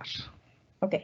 grabar. Ok.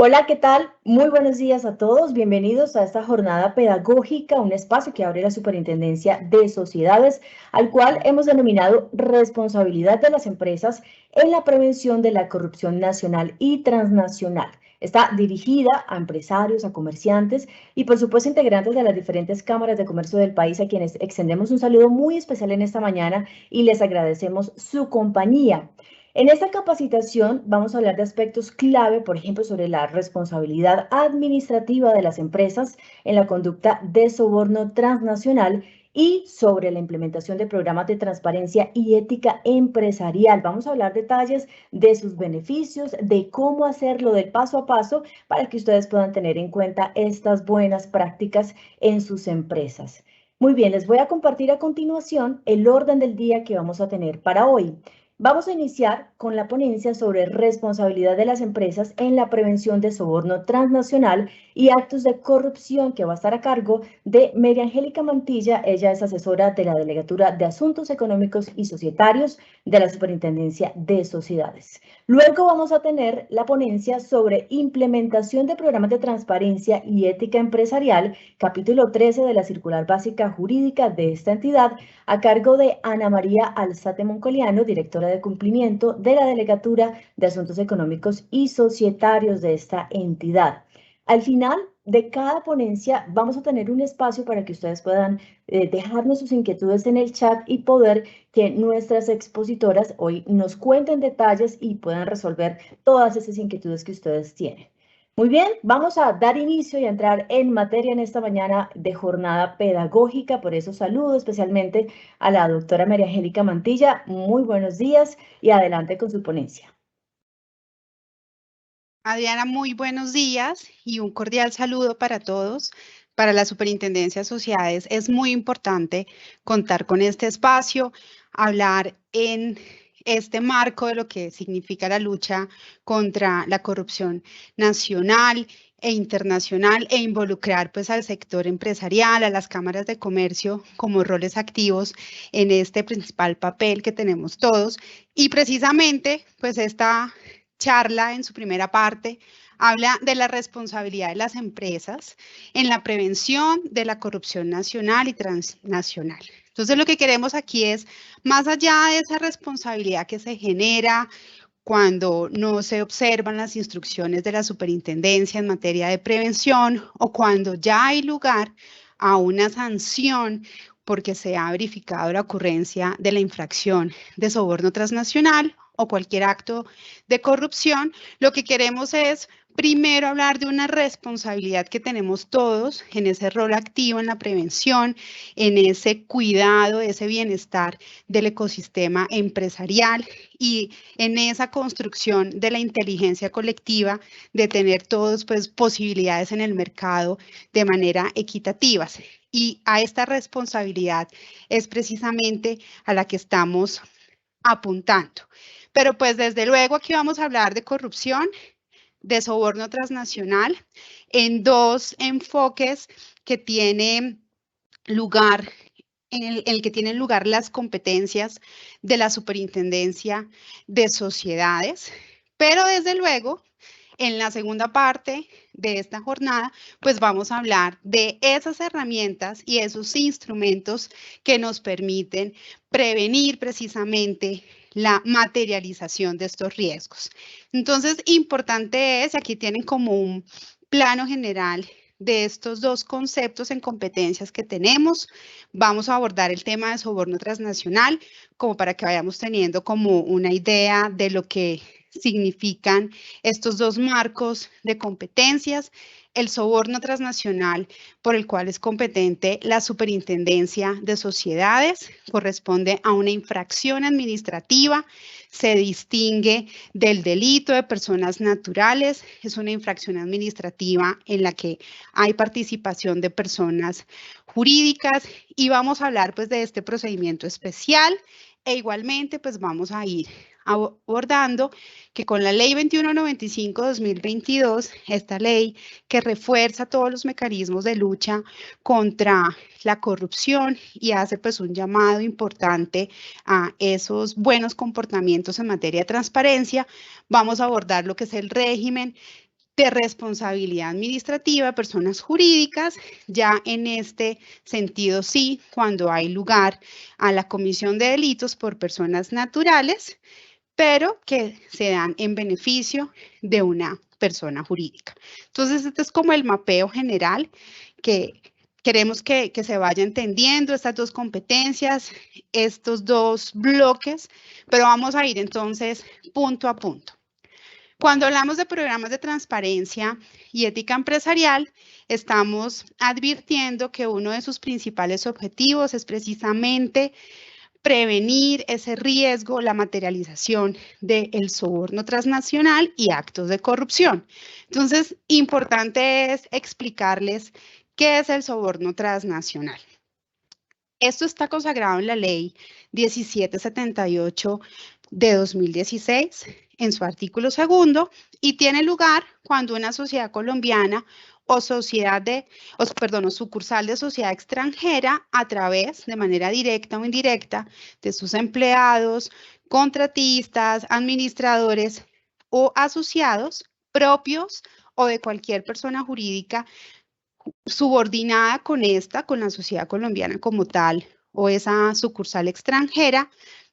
Hola, ¿qué tal? Muy buenos días a todos. Bienvenidos a esta jornada pedagógica, un espacio que abre la Superintendencia de Sociedades, al cual hemos denominado Responsabilidad de las Empresas en la Prevención de la Corrupción Nacional y Transnacional. Está dirigida a empresarios, a comerciantes y, por supuesto, integrantes de las diferentes cámaras de comercio del país, a quienes extendemos un saludo muy especial en esta mañana y les agradecemos su compañía. En esta capacitación vamos a hablar de aspectos clave, por ejemplo, sobre la responsabilidad administrativa de las empresas en la conducta de soborno transnacional y sobre la implementación de programas de transparencia y ética empresarial. Vamos a hablar detalles de sus beneficios, de cómo hacerlo del paso a paso para que ustedes puedan tener en cuenta estas buenas prácticas en sus empresas. Muy bien, les voy a compartir a continuación el orden del día que vamos a tener para hoy. Vamos a iniciar con la ponencia sobre responsabilidad de las empresas en la prevención de soborno transnacional y actos de corrupción, que va a estar a cargo de María Angélica Mantilla. Ella es asesora de la Delegatura de Asuntos Económicos y Societarios de la Superintendencia de Sociedades. Luego vamos a tener la ponencia sobre implementación de programas de transparencia y ética empresarial, capítulo 13 de la Circular Básica Jurídica de esta entidad, a cargo de Ana María Alzate Moncoliano, directora de cumplimiento de la Delegatura de Asuntos Económicos y Societarios de esta entidad. Al final de cada ponencia vamos a tener un espacio para que ustedes puedan dejarnos sus inquietudes en el chat y poder que nuestras expositoras hoy nos cuenten detalles y puedan resolver todas esas inquietudes que ustedes tienen. Muy bien, vamos a dar inicio y a entrar en materia en esta mañana de jornada pedagógica. Por eso saludo especialmente a la doctora María Angélica Mantilla. Muy buenos días y adelante con su ponencia. Adriana, muy buenos días y un cordial saludo para todos. Para la Superintendencia de Sociedades es muy importante contar con este espacio, hablar en este marco de lo que significa la lucha contra la corrupción nacional e internacional e involucrar pues al sector empresarial, a las cámaras de comercio como roles activos en este principal papel que tenemos todos. Y precisamente pues esta charla en su primera parte habla de la responsabilidad de las empresas en la prevención de la corrupción nacional y transnacional. Entonces, lo que queremos aquí es, más allá de esa responsabilidad que se genera cuando no se observan las instrucciones de la superintendencia en materia de prevención o cuando ya hay lugar a una sanción porque se ha verificado la ocurrencia de la infracción de soborno transnacional o cualquier acto de corrupción, lo que queremos es primero hablar de una responsabilidad que tenemos todos en ese rol activo en la prevención, en ese cuidado, ese bienestar del ecosistema empresarial y en esa construcción de la inteligencia colectiva de tener todos pues posibilidades en el mercado de manera equitativa. Y a esta responsabilidad es precisamente a la que estamos apuntando. Pero pues desde luego aquí vamos a hablar de corrupción, de soborno transnacional, en dos enfoques que tienen lugar, en el que tienen lugar las competencias de la Superintendencia de Sociedades, pero desde luego en la segunda parte de esta jornada, pues vamos a hablar de esas herramientas y esos instrumentos que nos permiten prevenir precisamente la materialización de estos riesgos. Entonces, importante es, aquí tienen como un plano general de estos dos conceptos en competencias que tenemos. Vamos a abordar el tema de soborno transnacional como para que vayamos teniendo como una idea de lo que significan estos dos marcos de competencias, el soborno transnacional por el cual es competente la Superintendencia de Sociedades, corresponde a una infracción administrativa, se distingue del delito de personas naturales, es una infracción administrativa en la que hay participación de personas jurídicas y vamos a hablar pues de este procedimiento especial e igualmente pues vamos a ir abordando que con la Ley 2195-2022, esta ley que refuerza todos los mecanismos de lucha contra la corrupción y hace pues un llamado importante a esos buenos comportamientos en materia de transparencia, vamos a abordar lo que es el régimen de responsabilidad administrativa de personas jurídicas, ya en este sentido sí, cuando hay lugar a la comisión de delitos por personas naturales, pero que se dan en beneficio de una persona jurídica. Entonces, este es como el mapeo general que queremos que se vaya entendiendo estas dos competencias, estos dos bloques, pero vamos a ir entonces punto a punto. Cuando hablamos de programas de transparencia y ética empresarial, estamos advirtiendo que uno de sus principales objetivos es precisamente prevenir ese riesgo, la materialización del soborno transnacional y actos de corrupción. Entonces, importante es explicarles qué es el soborno transnacional. Esto está consagrado en la ley 1778 de 2016, en su artículo 2, y tiene lugar cuando una sociedad colombiana o sucursal de sociedad extranjera, a través, de manera directa o indirecta, de sus empleados, contratistas, administradores o asociados propios o de cualquier persona jurídica subordinada con la sociedad colombiana como tal, o esa sucursal extranjera,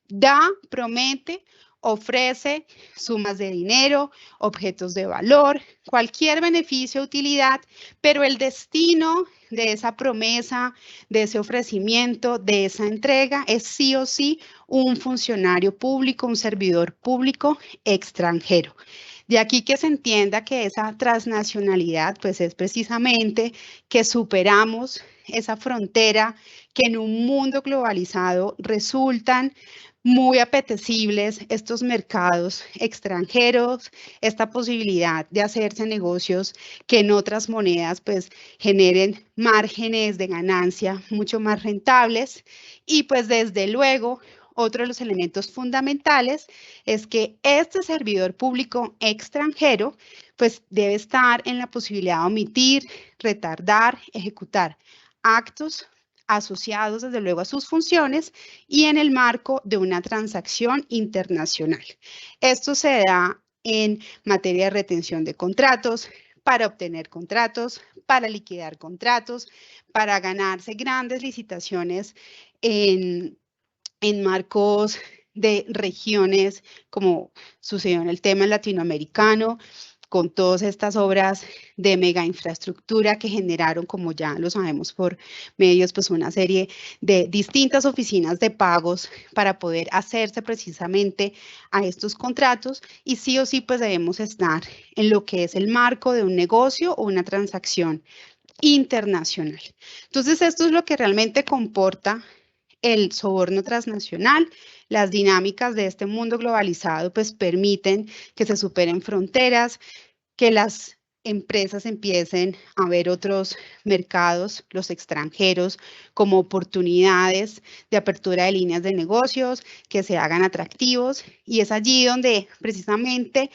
da, promete, ofrece sumas de dinero, objetos de valor, cualquier beneficio o utilidad, pero el destino de esa promesa, de ese ofrecimiento, de esa entrega, es sí o sí un funcionario público, un servidor público extranjero. De aquí que se entienda que esa transnacionalidad, pues es precisamente que superamos esa frontera que en un mundo globalizado resultan muy apetecibles estos mercados extranjeros, esta posibilidad de hacerse negocios que en otras monedas pues generen márgenes de ganancia mucho más rentables y pues desde luego otro de los elementos fundamentales es que este servidor público extranjero pues debe estar en la posibilidad de omitir, retardar, ejecutar actos asociados desde luego a sus funciones y en el marco de una transacción internacional. Esto se da en materia de retención de contratos, para obtener contratos, para liquidar contratos, para ganarse grandes licitaciones en marcos de regiones, como sucedió en el tema latinoamericano, con todas estas obras de mega infraestructura que generaron, como ya lo sabemos por medios, pues una serie de distintas oficinas de pagos para poder hacerse precisamente a estos contratos y sí o sí pues debemos estar en lo que es el marco de un negocio o una transacción internacional. Entonces esto es lo que realmente comporta el soborno transnacional. Las dinámicas de este mundo globalizado pues permiten que se superen fronteras, que las empresas empiecen a ver otros mercados, los extranjeros, como oportunidades de apertura de líneas de negocios que se hagan atractivos y es allí donde precisamente,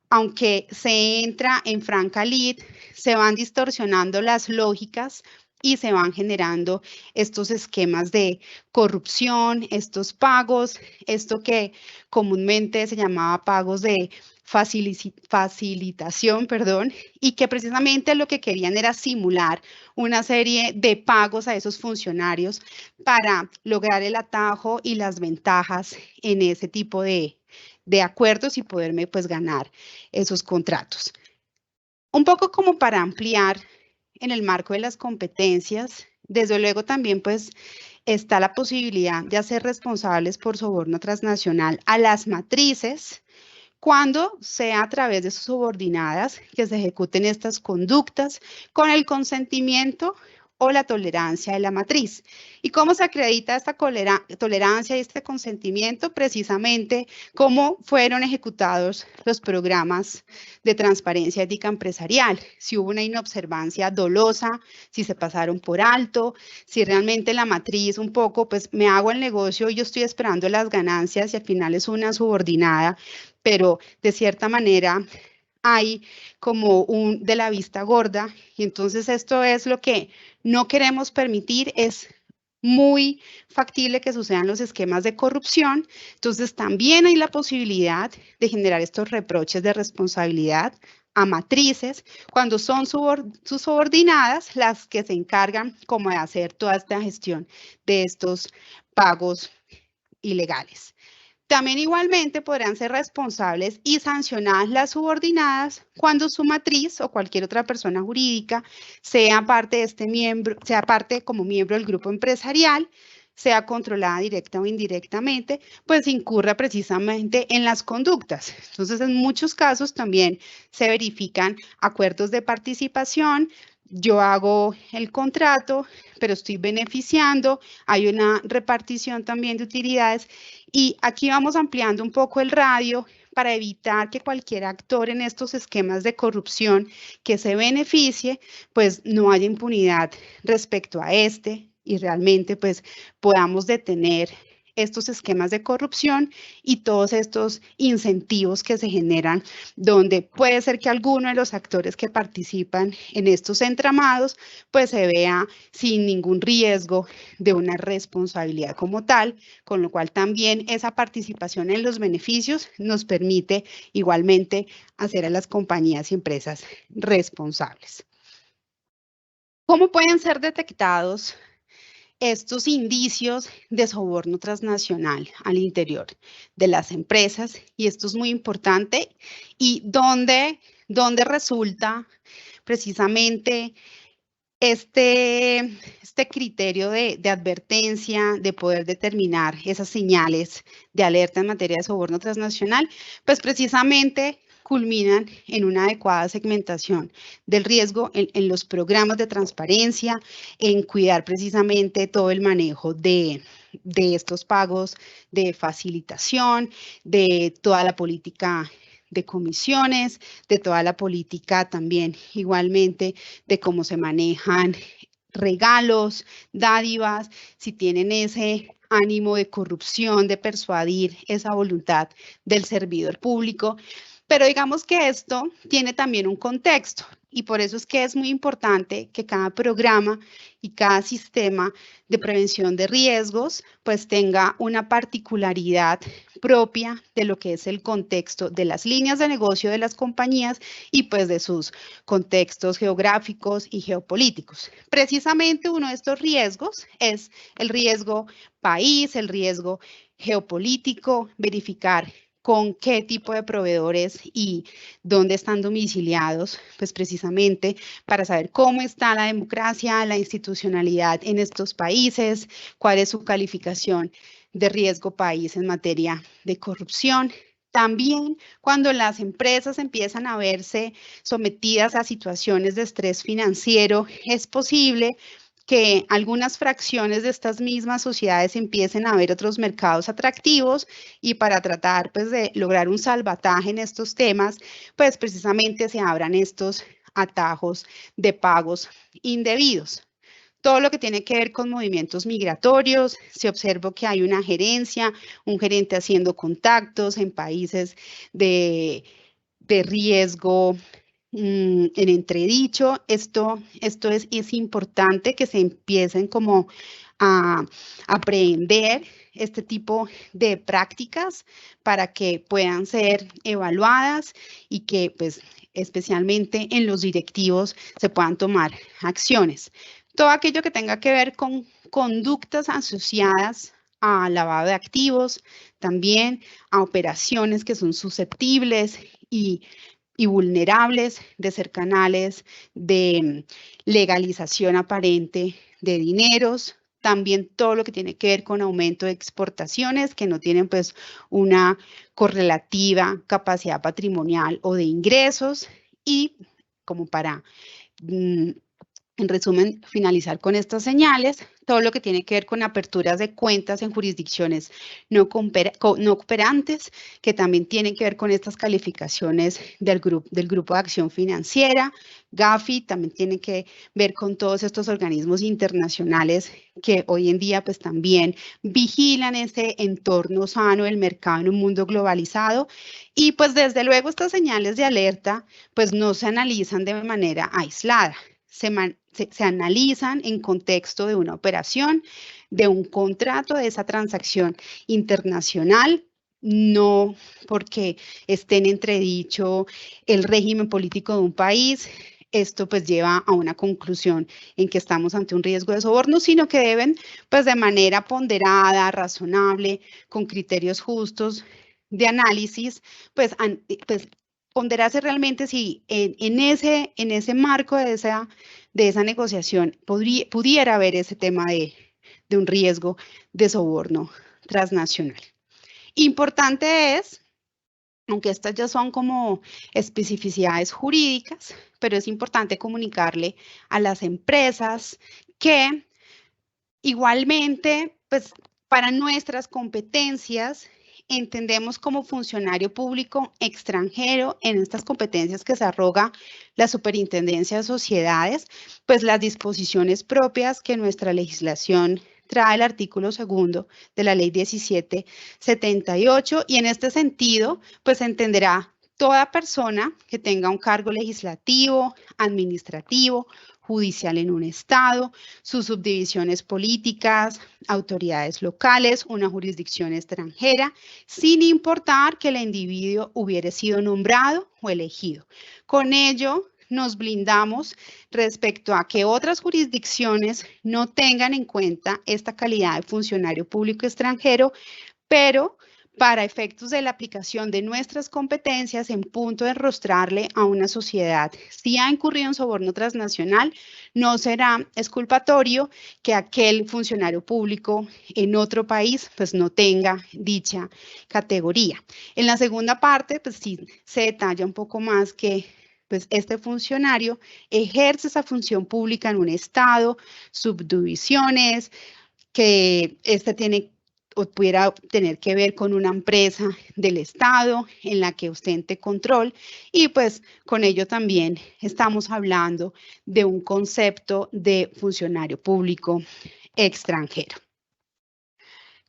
aunque se entra en franca lid, se van distorsionando las lógicas y se van generando estos esquemas de corrupción, estos pagos, esto que comúnmente se llamaba pagos de facilitación, y que precisamente lo que querían era simular una serie de pagos a esos funcionarios para lograr el atajo y las ventajas en ese tipo de acuerdos y poderme pues ganar esos contratos. Un poco como para ampliar en el marco de las competencias, desde luego también pues está la posibilidad de hacer responsables por soborno transnacional a las matrices cuando sea a través de sus subordinadas que se ejecuten estas conductas con el consentimiento o la tolerancia de la matriz. ¿Y cómo se acredita esta tolerancia y este consentimiento? Precisamente cómo fueron ejecutados los programas de transparencia ética empresarial, si hubo una inobservancia dolosa, si se pasaron por alto, si realmente la matriz un poco, pues me hago el negocio y yo estoy esperando las ganancias y al final es una subordinada, pero de cierta manera hay como un de la vista gorda, y entonces esto es lo que no queremos permitir. Es muy factible que sucedan los esquemas de corrupción. Entonces también hay la posibilidad de generar estos reproches de responsabilidad a matrices cuando son sus subordinadas las que se encargan como de hacer toda esta gestión de estos pagos ilegales. También igualmente podrán ser responsables y sancionadas las subordinadas cuando su matriz o cualquier otra persona jurídica sea parte de este miembro, sea parte como miembro del grupo empresarial, sea controlada directa o indirectamente, pues incurra precisamente en las conductas. Entonces, en muchos casos también se verifican acuerdos de participación. Yo hago el contrato, pero estoy beneficiando, hay una repartición también de utilidades y aquí vamos ampliando un poco el radio para evitar que cualquier actor en estos esquemas de corrupción que se beneficie, pues no haya impunidad respecto a este y realmente pues podamos detener estos esquemas de corrupción y todos estos incentivos que se generan, donde puede ser que alguno de los actores que participan en estos entramados, pues se vea sin ningún riesgo de una responsabilidad como tal, con lo cual también esa participación en los beneficios nos permite igualmente hacer a las compañías y empresas responsables. ¿Cómo pueden ser detectados estos indicios de soborno transnacional al interior de las empresas? Y esto es muy importante. ¿Y dónde resulta precisamente este criterio de advertencia, de poder determinar esas señales de alerta en materia de soborno transnacional? Pues precisamente culminan en una adecuada segmentación del riesgo en los programas de transparencia, en cuidar precisamente todo el manejo de estos pagos de facilitación, de toda la política de comisiones, de toda la política también igualmente de cómo se manejan regalos, dádivas, si tienen ese ánimo de corrupción, de persuadir esa voluntad del servidor público. Pero digamos que esto tiene también un contexto y por eso es que es muy importante que cada programa y cada sistema de prevención de riesgos pues tenga una particularidad propia de lo que es el contexto de las líneas de negocio de las compañías y pues de sus contextos geográficos y geopolíticos. Precisamente uno de estos riesgos es el riesgo país, el riesgo geopolítico, verificar con qué tipo de proveedores y dónde están domiciliados, pues precisamente para saber cómo está la democracia, la institucionalidad en estos países, cuál es su calificación de riesgo país en materia de corrupción. También cuando las empresas empiezan a verse sometidas a situaciones de estrés financiero, es posible que algunas fracciones de estas mismas sociedades empiecen a ver otros mercados atractivos y para tratar pues de lograr un salvataje en estos temas, pues precisamente se abran estos atajos de pagos indebidos. Todo lo que tiene que ver con movimientos migratorios, se observa que hay una gerencia, un gerente haciendo contactos en países de riesgo en entredicho. Esto es importante que se empiecen como a aprender este tipo de prácticas para que puedan ser evaluadas y que pues especialmente en los directivos se puedan tomar acciones. Todo aquello que tenga que ver con conductas asociadas a lavado de activos, también a operaciones que son susceptibles y vulnerables de ser canales de legalización aparente de dineros, también todo lo que tiene que ver con aumento de exportaciones que no tienen pues una correlativa capacidad patrimonial o de ingresos y como para En resumen, finalizar con estas señales, todo lo que tiene que ver con aperturas de cuentas en jurisdicciones no cooperantes, que también tienen que ver con estas calificaciones del Grupo de Acción Financiera, GAFI, también tiene que ver con todos estos organismos internacionales que hoy en día pues también vigilan ese entorno sano del mercado en un mundo globalizado. Y pues desde luego estas señales de alerta pues no se analizan de manera aislada. Se analizan en contexto de una operación, de un contrato, de esa transacción internacional, no porque esté en entredicho el régimen político de un país. Esto pues lleva a una conclusión en que estamos ante un riesgo de soborno, sino que deben pues de manera ponderada, razonable, con criterios justos de análisis, pues ponderarse realmente si en ese marco de esa negociación pudiera haber ese tema de un riesgo de soborno transnacional. Importante es, aunque estas ya son como especificidades jurídicas, pero es importante comunicarle a las empresas que igualmente, pues para nuestras competencias, entendemos como funcionario público extranjero en estas competencias que se arroga la Superintendencia de Sociedades, pues las disposiciones propias que nuestra legislación trae el artículo 2 de la ley 1778 y en este sentido, pues entenderá toda persona que tenga un cargo legislativo, administrativo, judicial en un estado, sus subdivisiones políticas, autoridades locales, una jurisdicción extranjera, sin importar que el individuo hubiera sido nombrado o elegido. Con ello, nos blindamos respecto a que otras jurisdicciones no tengan en cuenta esta calidad de funcionario público extranjero, pero para efectos de la aplicación de nuestras competencias en punto de rostrarle a una sociedad si ha incurrido en soborno transnacional, no será exculpatorio que aquel funcionario público en otro país pues no tenga dicha categoría. En la segunda parte pues sí se detalla un poco más que pues este funcionario ejerce esa función pública en un estado, subdivisiones, que tiene o pudiera tener que ver con una empresa del Estado en la que ostente control y pues con ello también estamos hablando de un concepto de funcionario público extranjero.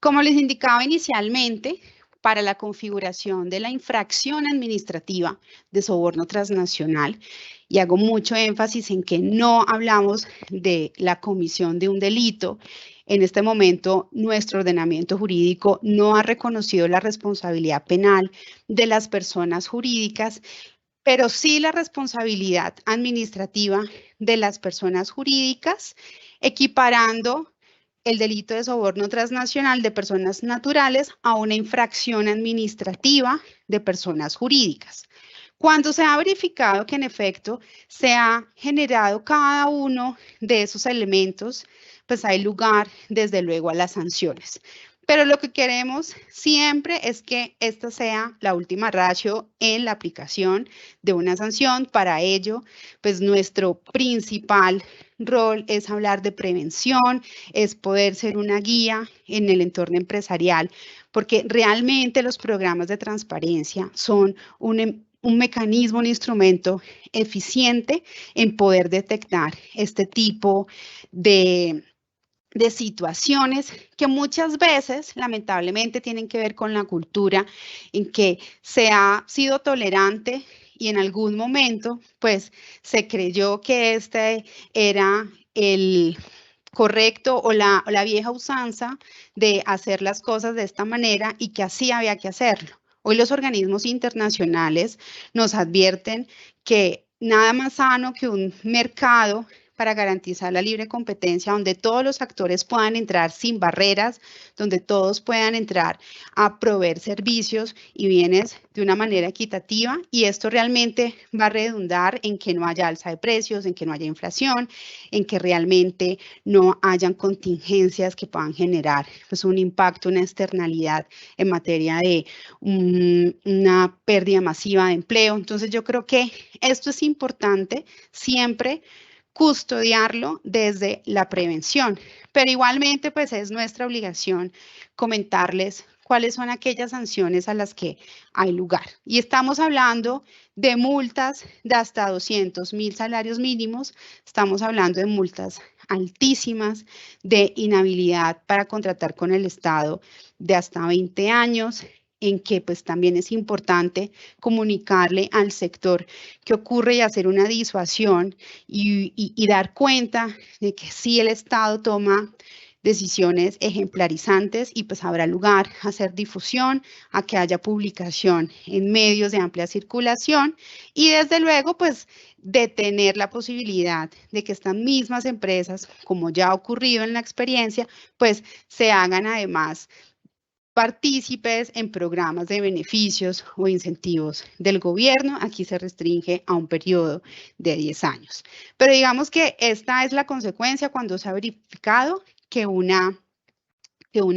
Como les indicaba inicialmente, para la configuración de la infracción administrativa de soborno transnacional, y hago mucho énfasis en que no hablamos de la comisión de un delito. En este momento, nuestro ordenamiento jurídico no ha reconocido la responsabilidad penal de las personas jurídicas, pero sí la responsabilidad administrativa de las personas jurídicas, equiparando el delito de soborno transnacional de personas naturales a una infracción administrativa de personas jurídicas. Cuando se ha verificado que en efecto se ha generado cada uno de esos elementos, pues hay lugar desde luego a las sanciones. Pero lo que queremos siempre es que esta sea la última ratio en la aplicación de una sanción. Para ello, pues nuestro principal rol es hablar de prevención, es poder ser una guía en el entorno empresarial, porque realmente los programas de transparencia son un mecanismo, un instrumento eficiente en poder detectar este tipo de situaciones que muchas veces, lamentablemente, tienen que ver con la cultura en que se ha sido tolerante y en algún momento, pues, se creyó que este era el correcto o la vieja usanza de hacer las cosas de esta manera y que así había que hacerlo. Hoy los organismos internacionales nos advierten que nada más sano que un mercado para garantizar la libre competencia, donde todos los actores puedan entrar sin barreras, donde todos puedan entrar a proveer servicios y bienes de una manera equitativa, y esto realmente va a redundar en que no haya alza de precios, en que no haya inflación, en que realmente no hayan contingencias que puedan generar pues, un impacto, una externalidad en materia de una pérdida masiva de empleo. Entonces yo creo que esto es importante siempre custodiarlo desde la prevención. Pero igualmente, pues es nuestra obligación comentarles cuáles son aquellas sanciones a las que hay lugar. Y estamos hablando de multas de hasta 200.000 salarios mínimos, estamos hablando de multas altísimas, de inhabilidad para contratar con el Estado de hasta 20 años, en que pues también es importante comunicarle al sector qué ocurre y hacer una disuasión y dar cuenta de que sí el Estado toma decisiones ejemplarizantes y pues habrá lugar a hacer difusión, a que haya publicación en medios de amplia circulación y desde luego pues detener la posibilidad de que estas mismas empresas, como ya ha ocurrido en la experiencia, pues se hagan además partícipes en programas de beneficios o incentivos del gobierno. Aquí se restringe a un periodo de 10 años. Pero digamos que esta es la consecuencia cuando se ha verificado que una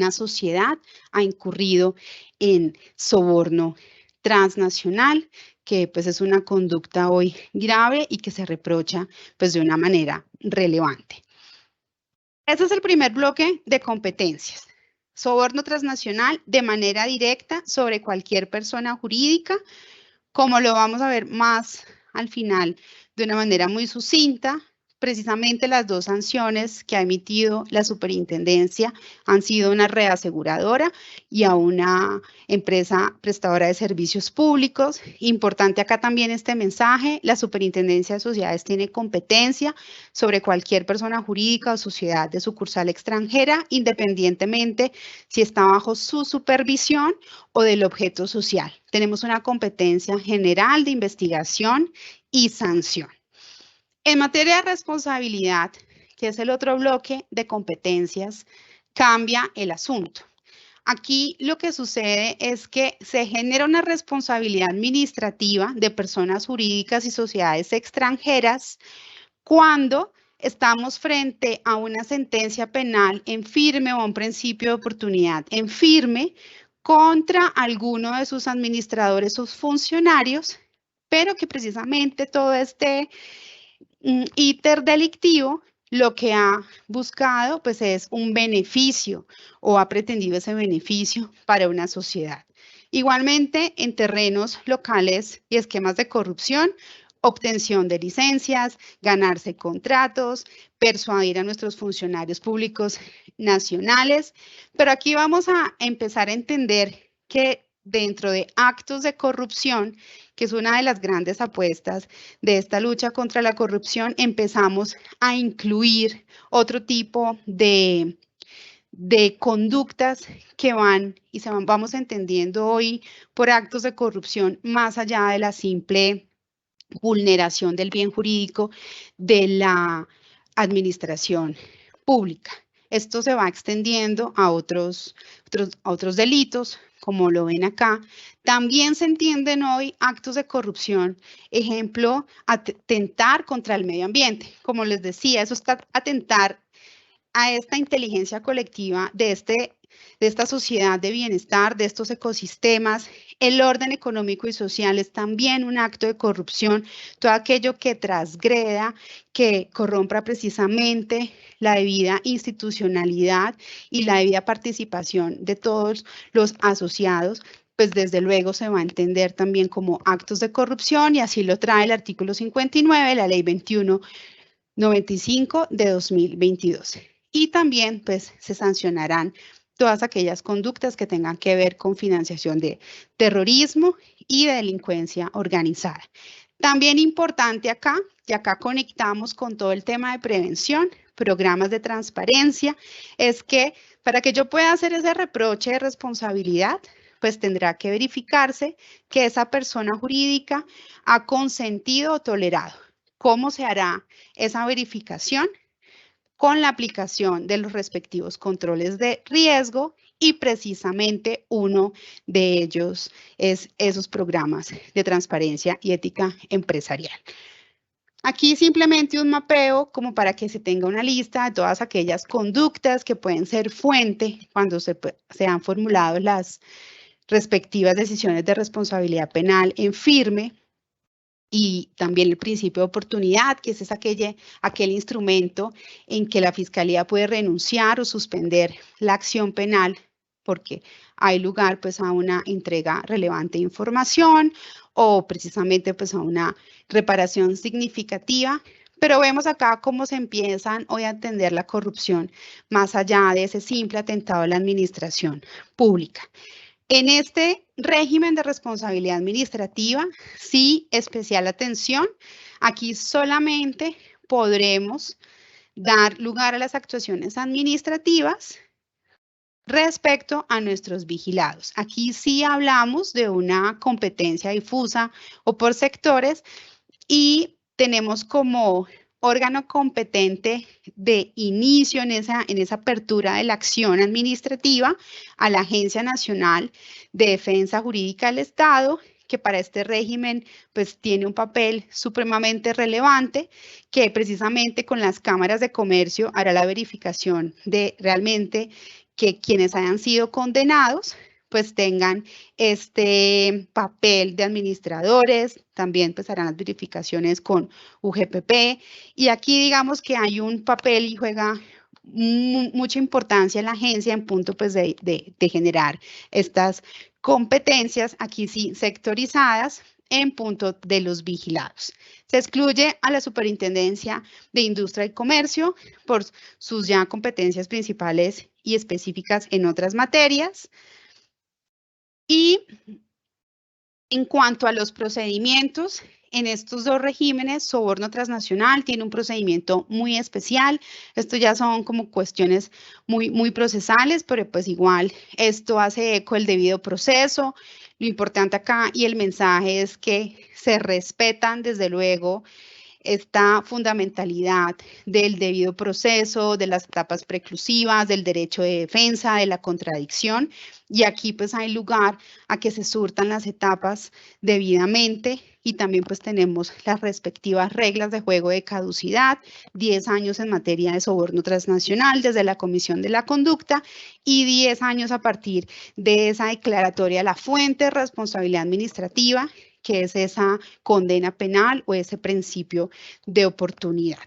sociedad ha incurrido en soborno transnacional, que pues es una conducta hoy grave y que se reprocha pues de una manera relevante. Este es el primer bloque de competencias. Soborno transnacional de manera directa sobre cualquier persona jurídica, como lo vamos a ver más al final de una manera muy sucinta. Precisamente las dos sanciones que ha emitido la superintendencia han sido una reaseguradora y a una empresa prestadora de servicios públicos. Importante acá también este mensaje: la superintendencia de sociedades tiene competencia sobre cualquier persona jurídica o sociedad de sucursal extranjera, independientemente si está bajo su supervisión o del objeto social. Tenemos una competencia general de investigación y sanción. En materia de responsabilidad, que es el otro bloque de competencias, cambia el asunto. Aquí lo que sucede es que se genera una responsabilidad administrativa de personas jurídicas y sociedades extranjeras cuando estamos frente a una sentencia penal en firme o a un principio de oportunidad en firme contra alguno de sus administradores o funcionarios, pero que precisamente todo este íter delictivo lo que ha buscado pues es un beneficio o ha pretendido ese beneficio para una sociedad. Igualmente en terrenos locales y esquemas de corrupción, obtención de licencias, ganarse contratos, persuadir a nuestros funcionarios públicos nacionales, pero aquí vamos a empezar a entender que dentro de actos de corrupción, que es una de las grandes apuestas de esta lucha contra la corrupción, empezamos a incluir otro tipo de conductas que vamos entendiendo hoy por actos de corrupción más allá de la simple vulneración del bien jurídico de la administración pública. Esto se va extendiendo a otros delitos, como lo ven acá. También se entienden hoy actos de corrupción, ejemplo, atentar contra el medio ambiente. Como les decía, eso está atentar a esta inteligencia colectiva de esta sociedad de bienestar, de estos ecosistemas. El orden económico y social es también un acto de corrupción, todo aquello que transgreda, que corrompa precisamente la debida institucionalidad y la debida participación de todos los asociados, pues desde luego se va a entender también como actos de corrupción, y así lo trae el artículo 59 de la Ley 2195 de 2022. Y también pues se sancionarán todas aquellas conductas que tengan que ver con financiación de terrorismo y de delincuencia organizada. También importante acá, y acá conectamos con todo el tema de prevención, programas de transparencia, es que para que yo pueda hacer ese reproche de responsabilidad, pues tendrá que verificarse que esa persona jurídica ha consentido o tolerado. ¿Cómo se hará esa verificación? Con la aplicación de los respectivos controles de riesgo, y precisamente uno de ellos es esos programas de transparencia y ética empresarial. Aquí simplemente un mapeo como para que se tenga una lista de todas aquellas conductas que pueden ser fuente cuando se han formulado las respectivas decisiones de responsabilidad penal en firme. y también el principio de oportunidad, que es aquel instrumento en que la Fiscalía puede renunciar o suspender la acción penal porque hay lugar pues a una entrega relevante de información o precisamente pues a una reparación significativa. Pero vemos acá cómo se empiezan hoy a entender la corrupción más allá de ese simple atentado a la administración pública. En este régimen de responsabilidad administrativa, sí, especial atención. Aquí solamente podremos dar lugar a las actuaciones administrativas respecto a nuestros vigilados. Aquí sí hablamos de una competencia difusa o por sectores y tenemos como órgano competente de inicio en esa apertura de la acción administrativa a la Agencia Nacional de Defensa Jurídica del Estado, que para este régimen pues tiene un papel supremamente relevante, que precisamente con las cámaras de comercio hará la verificación de realmente que quienes hayan sido condenados pues tengan este papel de administradores, también pues harán las verificaciones con UGPP y aquí digamos que hay un papel y juega mucha importancia en la agencia en punto pues de generar estas competencias, aquí sí sectorizadas, en punto de los vigilados. Se excluye a la Superintendencia de Industria y Comercio por sus ya competencias principales y específicas en otras materias. Y en cuanto a los procedimientos, en estos dos regímenes, soborno transnacional tiene un procedimiento muy especial. Esto ya son como cuestiones muy procesales, pero pues igual esto hace eco del debido proceso. Lo importante acá y el mensaje es que se respetan desde luego esta fundamentalidad del debido proceso, de las etapas preclusivas, del derecho de defensa, de la contradicción. Y aquí pues hay lugar a que se surtan las etapas debidamente y también pues tenemos las respectivas reglas de juego de caducidad, 10 años en materia de soborno transnacional desde la Comisión de la Conducta y 10 años a partir de esa declaratoria, la fuente de responsabilidad administrativa, que es esa condena penal o ese principio de oportunidad.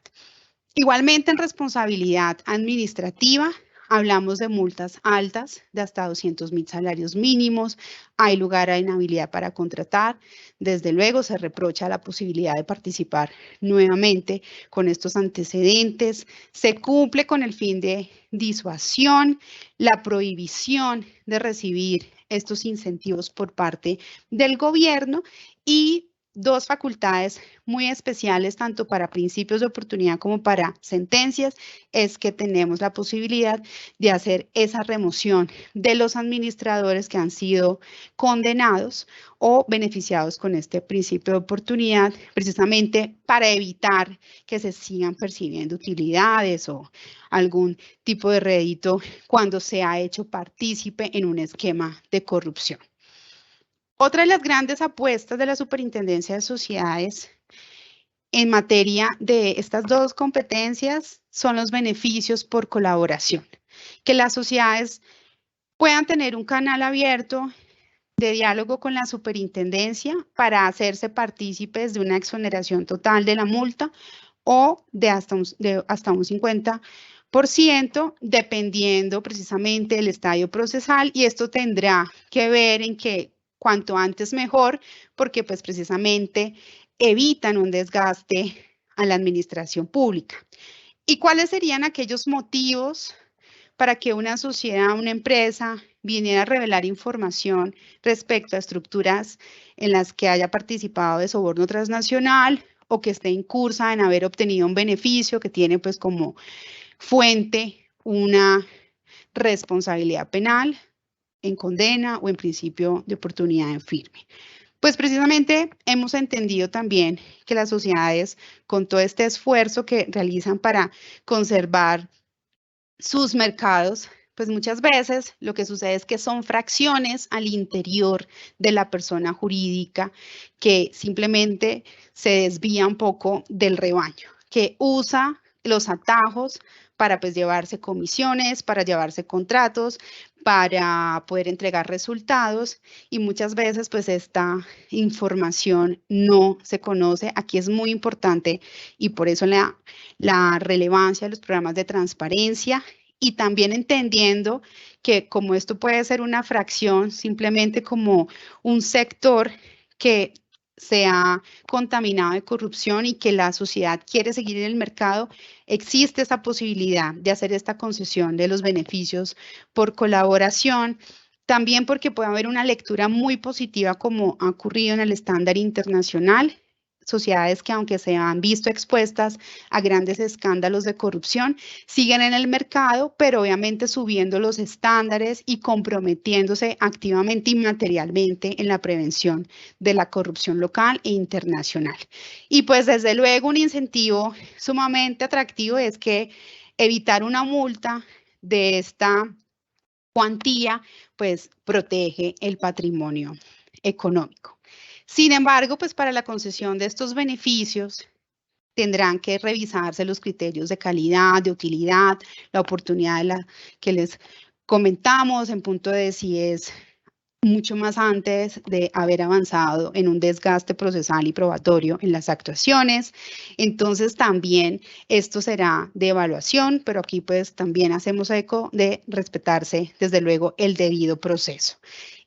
Igualmente en responsabilidad administrativa, hablamos de multas altas de hasta 200.000 salarios mínimos, hay lugar a inhabilidad para contratar, desde luego se reprocha la posibilidad de participar nuevamente con estos antecedentes, se cumple con el fin de disuasión, la prohibición de recibir estos incentivos por parte del gobierno y dos facultades muy especiales, tanto para principios de oportunidad como para sentencias, es que tenemos la posibilidad de hacer esa remoción de los administradores que han sido condenados o beneficiados con este principio de oportunidad, precisamente para evitar que se sigan percibiendo utilidades o algún tipo de rédito cuando se ha hecho partícipe en un esquema de corrupción. Otra de las grandes apuestas de la Superintendencia de Sociedades en materia de estas dos competencias son los beneficios por colaboración. Que las sociedades puedan tener un canal abierto de diálogo con la superintendencia para hacerse partícipes de una exoneración total de la multa o de hasta un 50%, dependiendo precisamente del estadio procesal, y esto tendrá que ver en que cuanto antes mejor, porque pues precisamente evitan un desgaste a la administración pública. ¿Y cuáles serían aquellos motivos para que una sociedad, una empresa, viniera a revelar información respecto a estructuras en las que haya participado de soborno transnacional o que esté incursa en haber obtenido un beneficio que tiene pues como fuente una responsabilidad penal en condena o en principio de oportunidad en firme? Pues precisamente hemos entendido también que las sociedades, con todo este esfuerzo que realizan para conservar sus mercados, pues muchas veces lo que sucede es que son fracciones al interior de la persona jurídica que simplemente se desvía un poco del rebaño, que usa los atajos para pues llevarse comisiones, para llevarse contratos, para poder entregar resultados y muchas veces pues esta información no se conoce. Aquí es muy importante y por eso la relevancia de los programas de transparencia y también entendiendo que como esto puede ser una fracción, simplemente como un sector que se ha contaminado de corrupción y que la sociedad quiere seguir en el mercado, existe esa posibilidad de hacer esta concesión de los beneficios por colaboración. También porque puede haber una lectura muy positiva como ha ocurrido en el estándar internacional, sociedades que aunque se han visto expuestas a grandes escándalos de corrupción, siguen en el mercado, pero obviamente subiendo los estándares y comprometiéndose activamente y materialmente en la prevención de la corrupción local e internacional. Y pues desde luego un incentivo sumamente atractivo es que evitar una multa de esta cuantía, pues protege el patrimonio económico. Sin embargo, pues para la concesión de estos beneficios tendrán que revisarse los criterios de calidad, de utilidad, la oportunidad de la que les comentamos en punto de si es mucho más antes de haber avanzado en un desgaste procesal y probatorio en las actuaciones. Entonces también esto será de evaluación, pero aquí pues también hacemos eco de respetarse desde luego el debido proceso.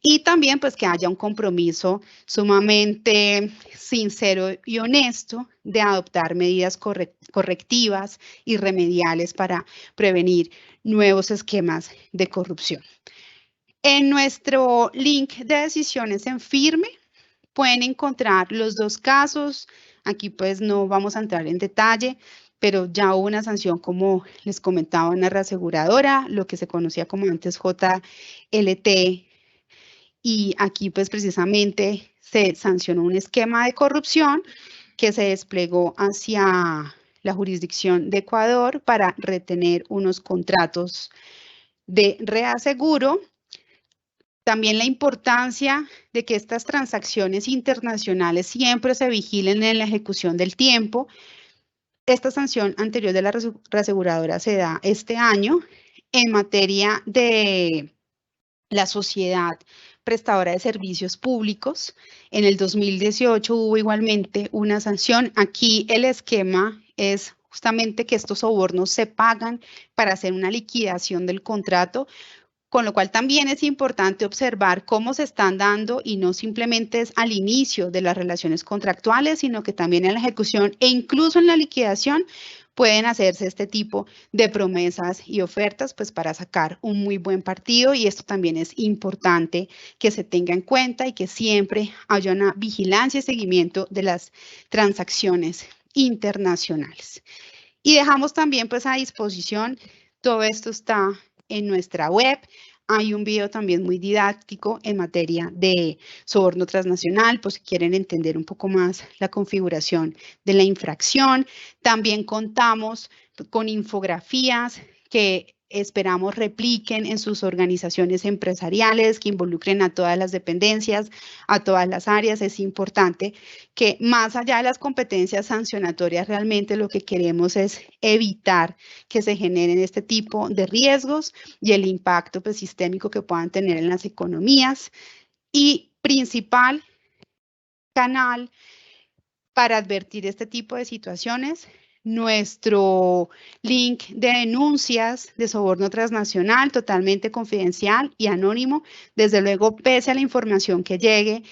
Y también pues que haya un compromiso sumamente sincero y honesto de adoptar medidas correctivas y remediales para prevenir nuevos esquemas de corrupción. En nuestro link de decisiones en firme pueden encontrar los dos casos. Aquí pues no vamos a entrar en detalle, pero ya hubo una sanción, como les comentaba, en la reaseguradora, lo que se conocía como antes JLT. Y aquí pues precisamente se sancionó un esquema de corrupción que se desplegó hacia la jurisdicción de Ecuador para retener unos contratos de reaseguro. También la importancia de que estas transacciones internacionales siempre se vigilen en la ejecución del tiempo. Esta sanción anterior de la reaseguradora se da este año en materia de la sociedad prestadora de servicios públicos. En el 2018 hubo igualmente una sanción. Aquí el esquema es justamente que estos sobornos se pagan para hacer una liquidación del contrato, con lo cual también es importante observar cómo se están dando y no simplemente es al inicio de las relaciones contractuales, sino que también en la ejecución e incluso en la liquidación pueden hacerse este tipo de promesas y ofertas pues para sacar un muy buen partido, y esto también es importante que se tenga en cuenta y que siempre haya una vigilancia y seguimiento de las transacciones internacionales. Y dejamos también pues a disposición, todo esto está en nuestra web. Hay un video también muy didáctico en materia de soborno transnacional, pues si quieren entender un poco más la configuración de la infracción. También contamos con infografías que esperamos repliquen en sus organizaciones empresariales, que involucren a todas las dependencias, a todas las áreas. Es importante que más allá de las competencias sancionatorias, realmente lo que queremos es evitar que se generen este tipo de riesgos y el impacto pues, sistémico que puedan tener en las economías. Y principal canal para advertir este tipo de situaciones, nuestro link de denuncias de soborno transnacional, totalmente confidencial y anónimo. Desde luego, pese a la información que llegue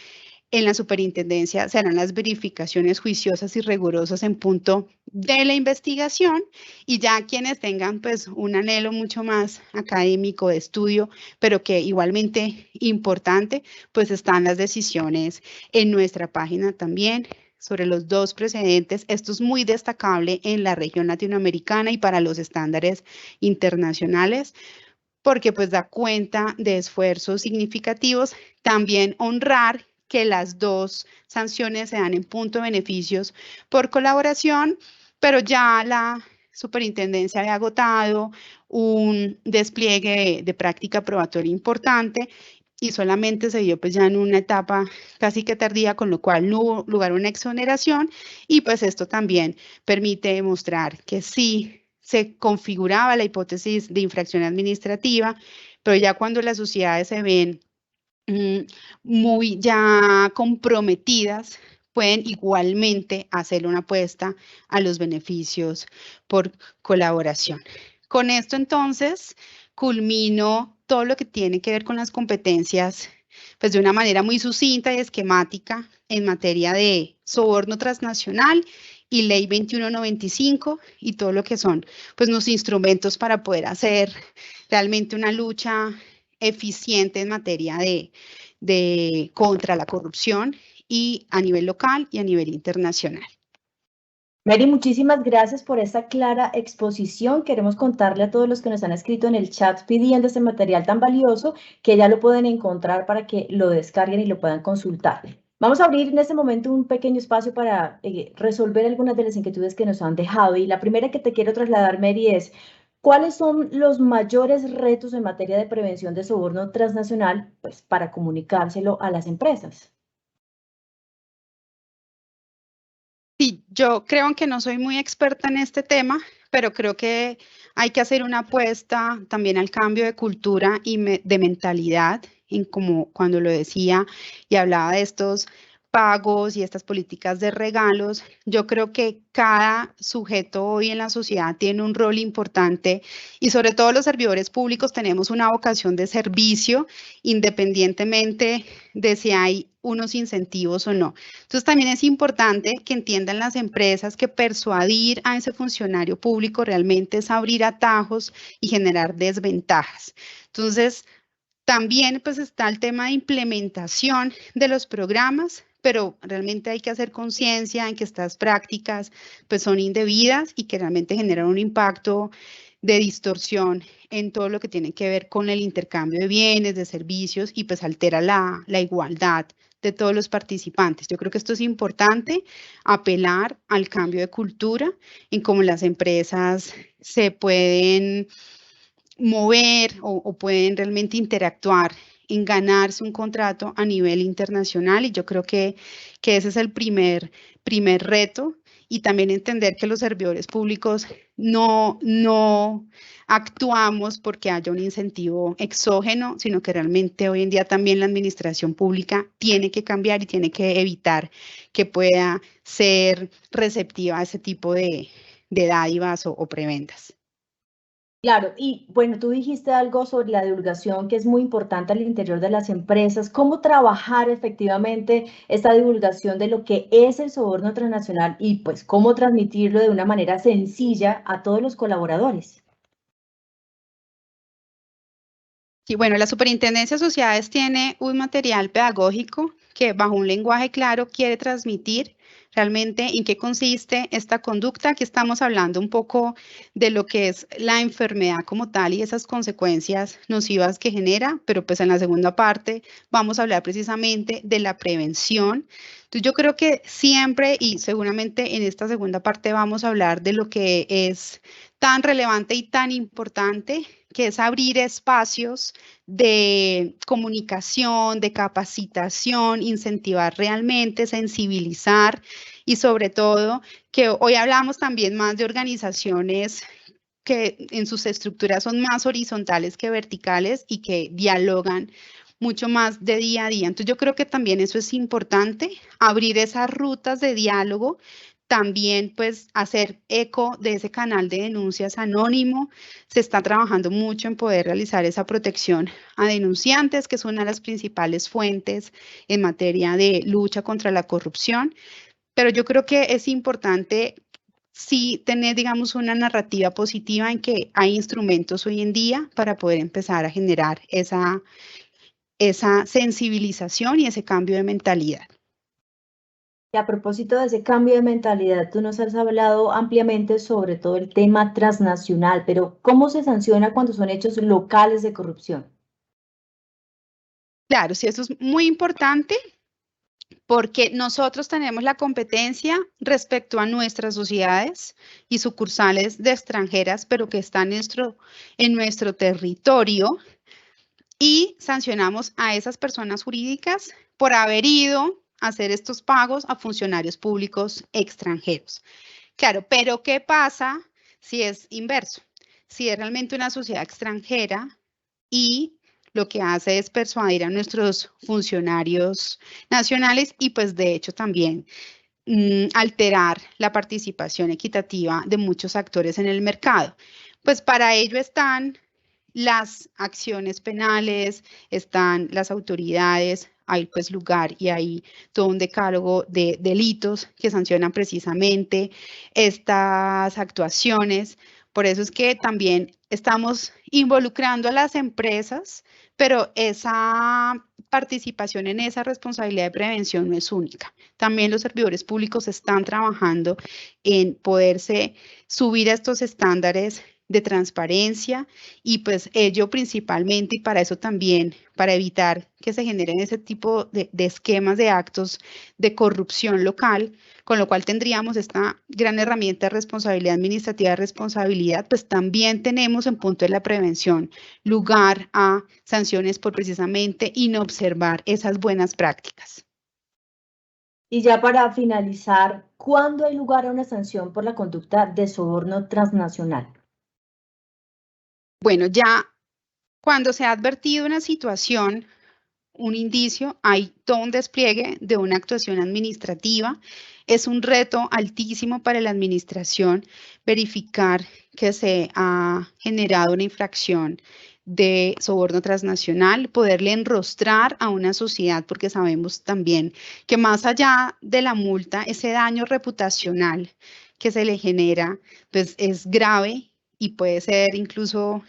en la superintendencia, serán las verificaciones juiciosas y rigurosas en punto de la investigación, y ya quienes tengan pues un anhelo mucho más académico de estudio, pero que igualmente importante, pues están las decisiones en nuestra página también sobre los dos precedentes. Esto es muy destacable en la región latinoamericana y para los estándares internacionales, porque pues da cuenta de esfuerzos significativos. También honrar que las dos sanciones se dan en punto de beneficios por colaboración, pero ya la superintendencia había agotado un despliegue de práctica probatoria importante y solamente se dio pues ya en una etapa casi que tardía, con lo cual no hubo lugar a una exoneración, y pues esto también permite demostrar que sí se configuraba la hipótesis de infracción administrativa, pero ya cuando las sociedades se ven muy ya comprometidas, pueden igualmente hacer una apuesta a los beneficios por colaboración. Con esto entonces culmino todo lo que tiene que ver con las competencias, pues de una manera muy sucinta y esquemática en materia de soborno transnacional y ley 2195 y todo lo que son pues los instrumentos para poder hacer realmente una lucha eficiente en materia de contra la corrupción y a nivel local y a nivel internacional. Mary, muchísimas gracias por esta clara exposición. Queremos contarle a todos los que nos han escrito en el chat pidiendo este material tan valioso que ya lo pueden encontrar para que lo descarguen y lo puedan consultar. Vamos a abrir en este momento un pequeño espacio para resolver algunas de las inquietudes que nos han dejado. Y la primera que te quiero trasladar, Mary, es ¿cuáles son los mayores retos en materia de prevención de soborno transnacional, pues, para comunicárselo a las empresas? Sí, yo creo que no soy muy experta en este tema, pero creo que hay que hacer una apuesta también al cambio de cultura y de mentalidad, en como cuando lo decía y hablaba de estos pagos y estas políticas de regalos. Yo creo que cada sujeto hoy en la sociedad tiene un rol importante y sobre todo los servidores públicos tenemos una vocación de servicio independientemente de si hay unos incentivos o no. Entonces también es importante que entiendan las empresas que persuadir a ese funcionario público realmente es abrir atajos y generar desventajas. Entonces, también pues está el tema de implementación de los programas, pero realmente hay que hacer conciencia en que estas prácticas pues son indebidas y que realmente generan un impacto de distorsión en todo lo que tiene que ver con el intercambio de bienes, de servicios y pues altera la igualdad de todos los participantes. Yo creo que esto es importante, apelar al cambio de cultura en cómo las empresas se pueden mover o pueden realmente interactuar en ganarse un contrato a nivel internacional y yo creo que ese es el primer reto y también entender que los servidores públicos no actuamos porque haya un incentivo exógeno, sino que realmente hoy en día también la administración pública tiene que cambiar y tiene que evitar que pueda ser receptiva a ese tipo de dádivas o prebendas. Claro, y bueno, tú dijiste algo sobre la divulgación que es muy importante al interior de las empresas. ¿Cómo trabajar efectivamente esta divulgación de lo que es el soborno transnacional y pues cómo transmitirlo de una manera sencilla a todos los colaboradores? Y bueno, la Superintendencia de Sociedades tiene un material pedagógico que bajo un lenguaje claro quiere transmitir realmente en qué consiste esta conducta. Aquí estamos hablando un poco de lo que es la enfermedad como tal y esas consecuencias nocivas que genera, pero pues en la segunda parte vamos a hablar precisamente de la prevención. Entonces yo creo que siempre y seguramente en esta segunda parte vamos a hablar de lo que es tan relevante y tan importante, que es abrir espacios de comunicación, de capacitación, incentivar realmente, sensibilizar y sobre todo que hoy hablamos también más de organizaciones que en sus estructuras son más horizontales que verticales y que dialogan mucho más de día a día. Entonces yo creo que también eso es importante, abrir esas rutas de diálogo, también pues hacer eco de ese canal de denuncias anónimo. Se está trabajando mucho en poder realizar esa protección a denunciantes, que es una de las principales fuentes en materia de lucha contra la corrupción. Pero yo creo que es importante sí tener, digamos, una narrativa positiva en que hay instrumentos hoy en día para poder empezar a generar esa sensibilización y ese cambio de mentalidad. Y a propósito de ese cambio de mentalidad, tú nos has hablado ampliamente sobre todo el tema transnacional, pero ¿cómo se sanciona cuando son hechos locales de corrupción? Claro, sí, eso es muy importante porque nosotros tenemos la competencia respecto a nuestras sociedades y sucursales de extranjeras, pero que están en nuestro territorio y sancionamos a esas personas jurídicas por haber ido a hacer estos pagos a funcionarios públicos extranjeros. Claro, pero ¿qué pasa si es inverso, si es realmente una sociedad extranjera y lo que hace es persuadir a nuestros funcionarios nacionales y pues de hecho también alterar la participación equitativa de muchos actores en el mercado. Pues para ello están las acciones penales, están las autoridades, hay pues lugar y hay todo un decálogo de delitos que sancionan precisamente estas actuaciones. Por eso es que también estamos involucrando a las empresas, pero esa participación en esa responsabilidad de prevención no es única. También los servidores públicos están trabajando en poderse subir a estos estándares de transparencia y pues ello principalmente y para eso también, para evitar que se generen ese tipo de esquemas de actos de corrupción local, con lo cual tendríamos esta gran herramienta de responsabilidad administrativa de responsabilidad, pues también tenemos en punto de la prevención lugar a sanciones por precisamente inobservar esas buenas prácticas. Y ya para finalizar, ¿cuándo hay lugar a una sanción por la conducta de soborno transnacional? Bueno, ya cuando se ha advertido una situación, un indicio, hay todo un despliegue de una actuación administrativa. Es un reto altísimo para la administración verificar que se ha generado una infracción de soborno transnacional, poderle enrostrar a una sociedad, porque sabemos también que más allá de la multa, ese daño reputacional que se le genera, pues es grave y puede ser incluso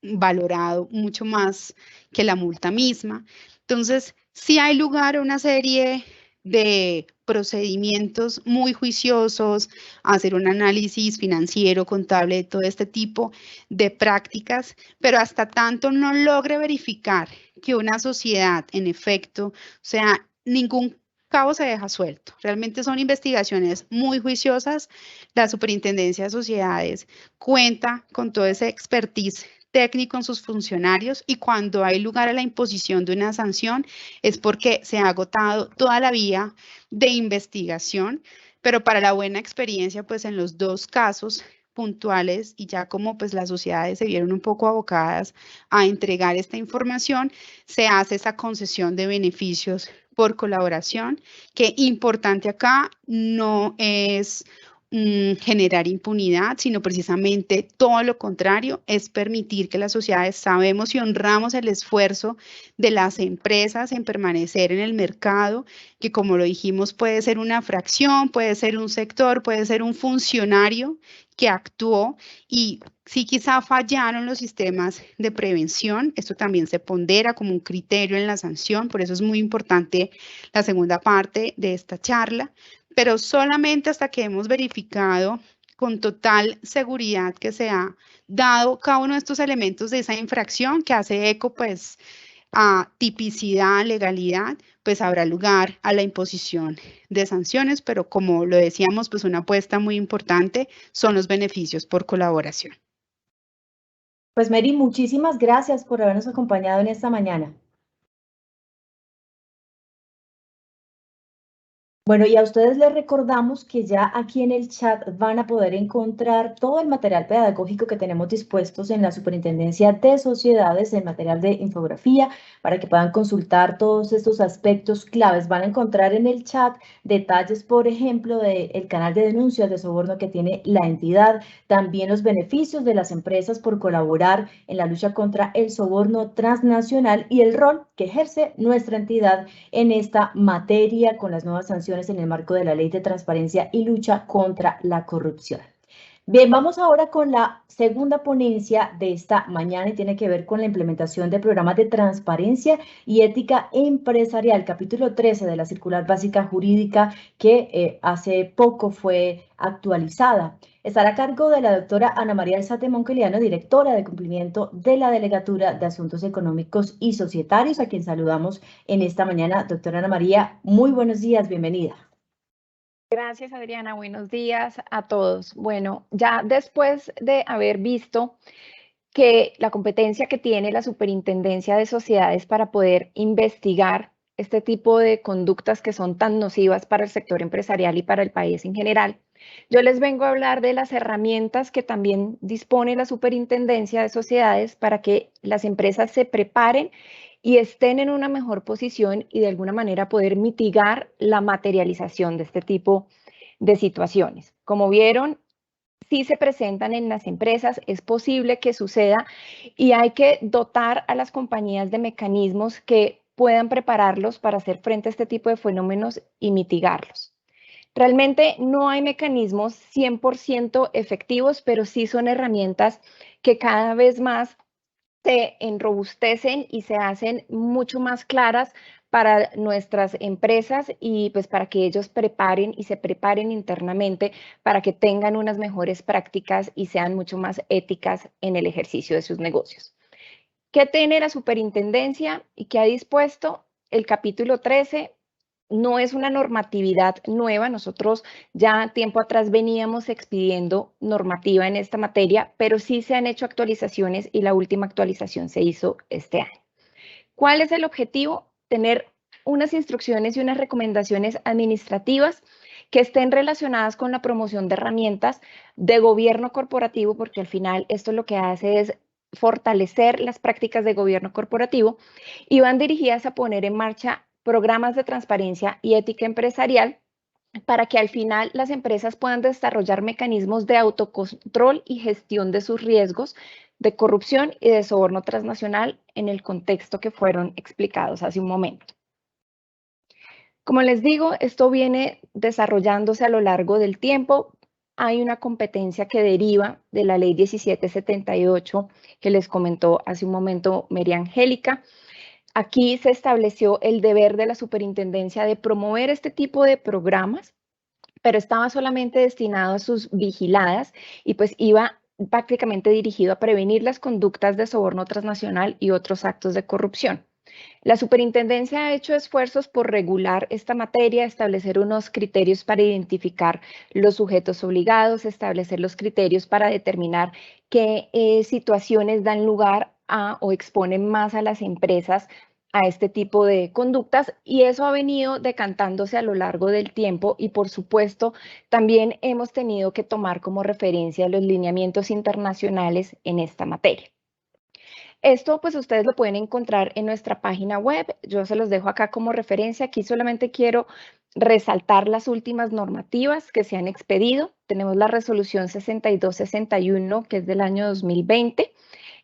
valorado mucho más que la multa misma. Entonces, sí hay lugar a una serie de procedimientos muy juiciosos, hacer un análisis financiero, contable de todo este tipo de prácticas, pero hasta tanto no logre verificar que una sociedad, en efecto, o sea, ningún cabo se deja suelto. Realmente son investigaciones muy juiciosas. La Superintendencia de Sociedades cuenta con todo ese expertise técnico en sus funcionarios y cuando hay lugar a la imposición de una sanción es porque se ha agotado toda la vía de investigación, pero para la buena experiencia, pues en los dos casos puntuales y ya como pues las sociedades se vieron un poco abocadas a entregar esta información, se hace esa concesión de beneficios por colaboración, que importante acá no es generar impunidad, sino precisamente todo lo contrario, es permitir que las sociedades sabemos y honramos el esfuerzo de las empresas en permanecer en el mercado, que como lo dijimos puede ser una fracción, puede ser un sector, puede ser un funcionario que actuó y si quizá fallaron los sistemas de prevención, esto también se pondera como un criterio en la sanción, por eso es muy importante la segunda parte de esta charla, pero solamente hasta que hemos verificado con total seguridad que se ha dado cada uno de estos elementos de esa infracción que hace eco pues a tipicidad, legalidad, pues habrá lugar a la imposición de sanciones, pero como lo decíamos, pues una apuesta muy importante son los beneficios por colaboración. Pues Mary, muchísimas gracias por habernos acompañado en esta mañana. Bueno, y a ustedes les recordamos que ya aquí en el chat van a poder encontrar todo el material pedagógico que tenemos dispuestos en la Superintendencia de Sociedades, el material de infografía, para que puedan consultar todos estos aspectos claves. Van a encontrar en el chat detalles, por ejemplo, del canal de denuncias de soborno que tiene la entidad, también los beneficios de las empresas por colaborar en la lucha contra el soborno transnacional y el rol que ejerce nuestra entidad en esta materia con las nuevas sanciones en el marco de la Ley de Transparencia y Lucha contra la Corrupción. Bien, vamos ahora con la segunda ponencia de esta mañana y tiene que ver con la implementación de programas de transparencia y ética empresarial, capítulo 13 de la Circular Básica Jurídica que hace poco fue actualizada. Estará a cargo de la doctora Ana María Alzate Moncoliano, directora de cumplimiento de la Delegatura de Asuntos Económicos y Societarios, a quien saludamos en esta mañana. Doctora Ana María, muy buenos días, bienvenida. Gracias, Adriana. Buenos días a todos. Bueno, ya después de haber visto que la competencia que tiene la Superintendencia de Sociedades para poder investigar este tipo de conductas que son tan nocivas para el sector empresarial y para el país en general, Yo les vengo a hablar de las herramientas que también dispone la Superintendencia de Sociedades para que las empresas se preparen y estén en una mejor posición y de alguna manera poder mitigar la materialización de este tipo de situaciones. Como vieron, sí se presentan en las empresas, es posible que suceda y hay que dotar a las compañías de mecanismos que puedan prepararlos para hacer frente a este tipo de fenómenos y mitigarlos. Realmente no hay mecanismos 100% efectivos, pero sí son herramientas que cada vez más se enrobustecen y se hacen mucho más claras para nuestras empresas y pues para que ellos preparen y se preparen internamente para que tengan unas mejores prácticas y sean mucho más éticas en el ejercicio de sus negocios. ¿Qué tiene la superintendencia y qué ha dispuesto? El capítulo 13 no es una normatividad nueva, nosotros ya tiempo atrás veníamos expidiendo normativa en esta materia, pero sí se han hecho actualizaciones y la última actualización se hizo este año. ¿Cuál es el objetivo? Tener unas instrucciones y unas recomendaciones administrativas que estén relacionadas con la promoción de herramientas de gobierno corporativo, porque al final esto lo que hace es fortalecer las prácticas de gobierno corporativo y van dirigidas a poner en marcha programas de transparencia y ética empresarial para que al final las empresas puedan desarrollar mecanismos de autocontrol y gestión de sus riesgos de corrupción y de soborno transnacional en el contexto que fueron explicados hace un momento. Como les digo, esto viene desarrollándose a lo largo del tiempo. Hay una competencia que deriva de la ley 1778 que les comentó hace un momento María Angélica. Aquí se estableció el deber de la superintendencia de promover este tipo de programas, pero estaba solamente destinado a sus vigiladas y pues iba prácticamente dirigido a prevenir las conductas de soborno transnacional y otros actos de corrupción. La superintendencia ha hecho esfuerzos por regular esta materia, establecer unos criterios para identificar los sujetos obligados, establecer los criterios para determinar qué situaciones dan lugar a o exponen más a las empresas a este tipo de conductas y eso ha venido decantándose a lo largo del tiempo y por supuesto también hemos tenido que tomar como referencia los lineamientos internacionales en esta materia. Esto pues ustedes lo pueden encontrar en nuestra página web, yo se los dejo acá como referencia, aquí solamente quiero resaltar las últimas normativas que se han expedido. Tenemos la resolución 6261 que es del año 2020.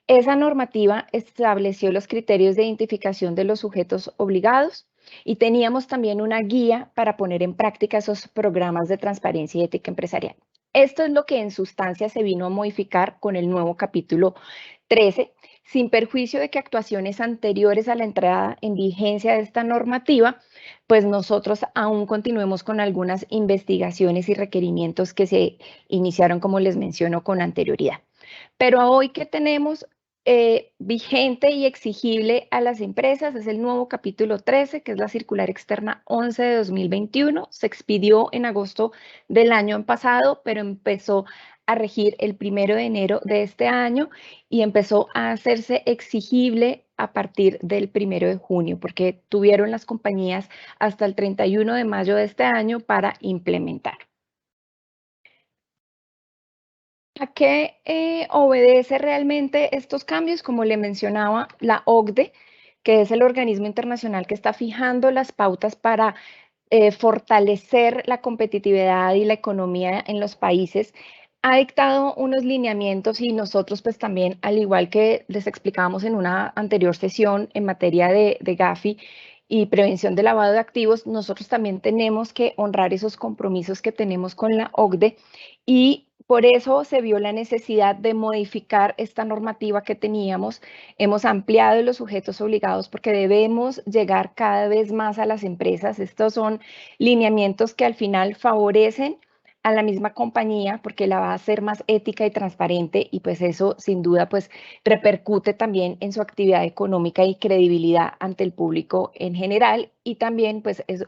Esa normativa estableció los criterios de identificación de los sujetos obligados y teníamos también una guía para poner en práctica esos programas de transparencia y ética empresarial. Esto es lo que en sustancia se vino a modificar con el nuevo capítulo 13, sin perjuicio de que actuaciones anteriores a la entrada en vigencia de esta normativa, pues nosotros aún continuemos con algunas investigaciones y requerimientos que se iniciaron, como les menciono, con anterioridad. Pero hoy que tenemos vigente y exigible a las empresas es el nuevo capítulo 13, que es la circular externa 11 de 2021. Se expidió en agosto del año pasado, pero empezó a regir el 1 de enero de este año y empezó a hacerse exigible a partir del 1 de junio, porque tuvieron las compañías hasta el 31 de mayo de este año para implementar. ¿A qué obedece realmente estos cambios? Como le mencionaba, la OCDE, que es el organismo internacional que está fijando las pautas para fortalecer la competitividad y la economía en los países, ha dictado unos lineamientos y nosotros pues también, al igual que les explicábamos en una anterior sesión en materia de Gafi y prevención de lavado de activos, nosotros también tenemos que honrar esos compromisos que tenemos con la OCDE y por eso se vio la necesidad de modificar esta normativa que teníamos. Hemos ampliado los sujetos obligados porque debemos llegar cada vez más a las empresas. Estos son lineamientos que al final favorecen a la misma compañía porque la va a hacer más ética y transparente y pues eso sin duda pues repercute también en su actividad económica y credibilidad ante el público en general y también pues es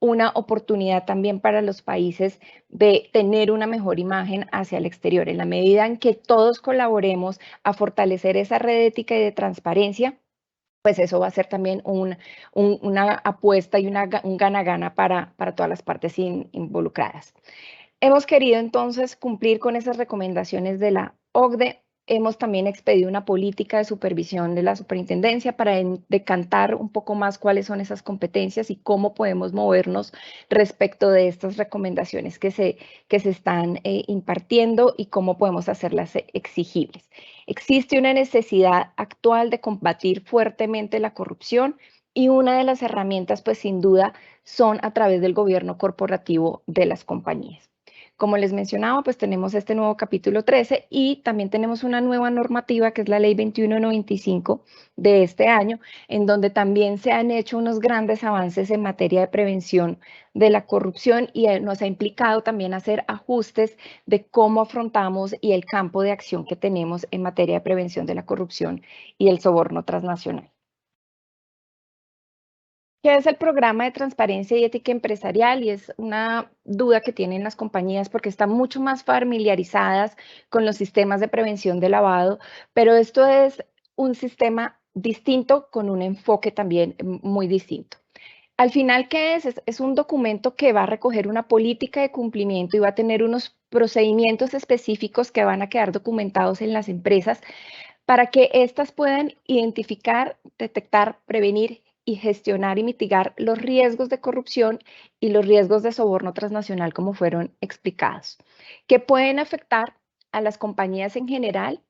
una oportunidad también para los países de tener una mejor imagen hacia el exterior. En la medida en que todos colaboremos a fortalecer esa red ética y de transparencia, pues eso va a ser también una apuesta y un gana-gana para todas las partes involucradas. Hemos querido entonces cumplir con esas recomendaciones de la OCDE. Hemos también expedido una política de supervisión de la superintendencia para decantar un poco más cuáles son esas competencias y cómo podemos movernos respecto de estas recomendaciones que se están impartiendo y cómo podemos hacerlas exigibles. Existe una necesidad actual de combatir fuertemente la corrupción y una de las herramientas, pues sin duda, son a través del gobierno corporativo de las compañías. Como les mencionaba, pues tenemos este nuevo capítulo 13 y también tenemos una nueva normativa que es la Ley 2195 de este año, en donde también se han hecho unos grandes avances en materia de prevención de la corrupción y nos ha implicado también hacer ajustes de cómo afrontamos y el campo de acción que tenemos en materia de prevención de la corrupción y el soborno transnacional. ¿Qué es el programa de transparencia y ética empresarial? Y es una duda que tienen las compañías porque están mucho más familiarizadas con los sistemas de prevención de lavado, pero esto es un sistema distinto con un enfoque también muy distinto. Al final, ¿qué es? Es un documento que va a recoger una política de cumplimiento y va a tener unos procedimientos específicos que van a quedar documentados en las empresas para que éstas puedan identificar, detectar, prevenir y gestionar y mitigar los riesgos de corrupción y los riesgos de soborno transnacional, como fueron explicados, que pueden afectar a las compañías en general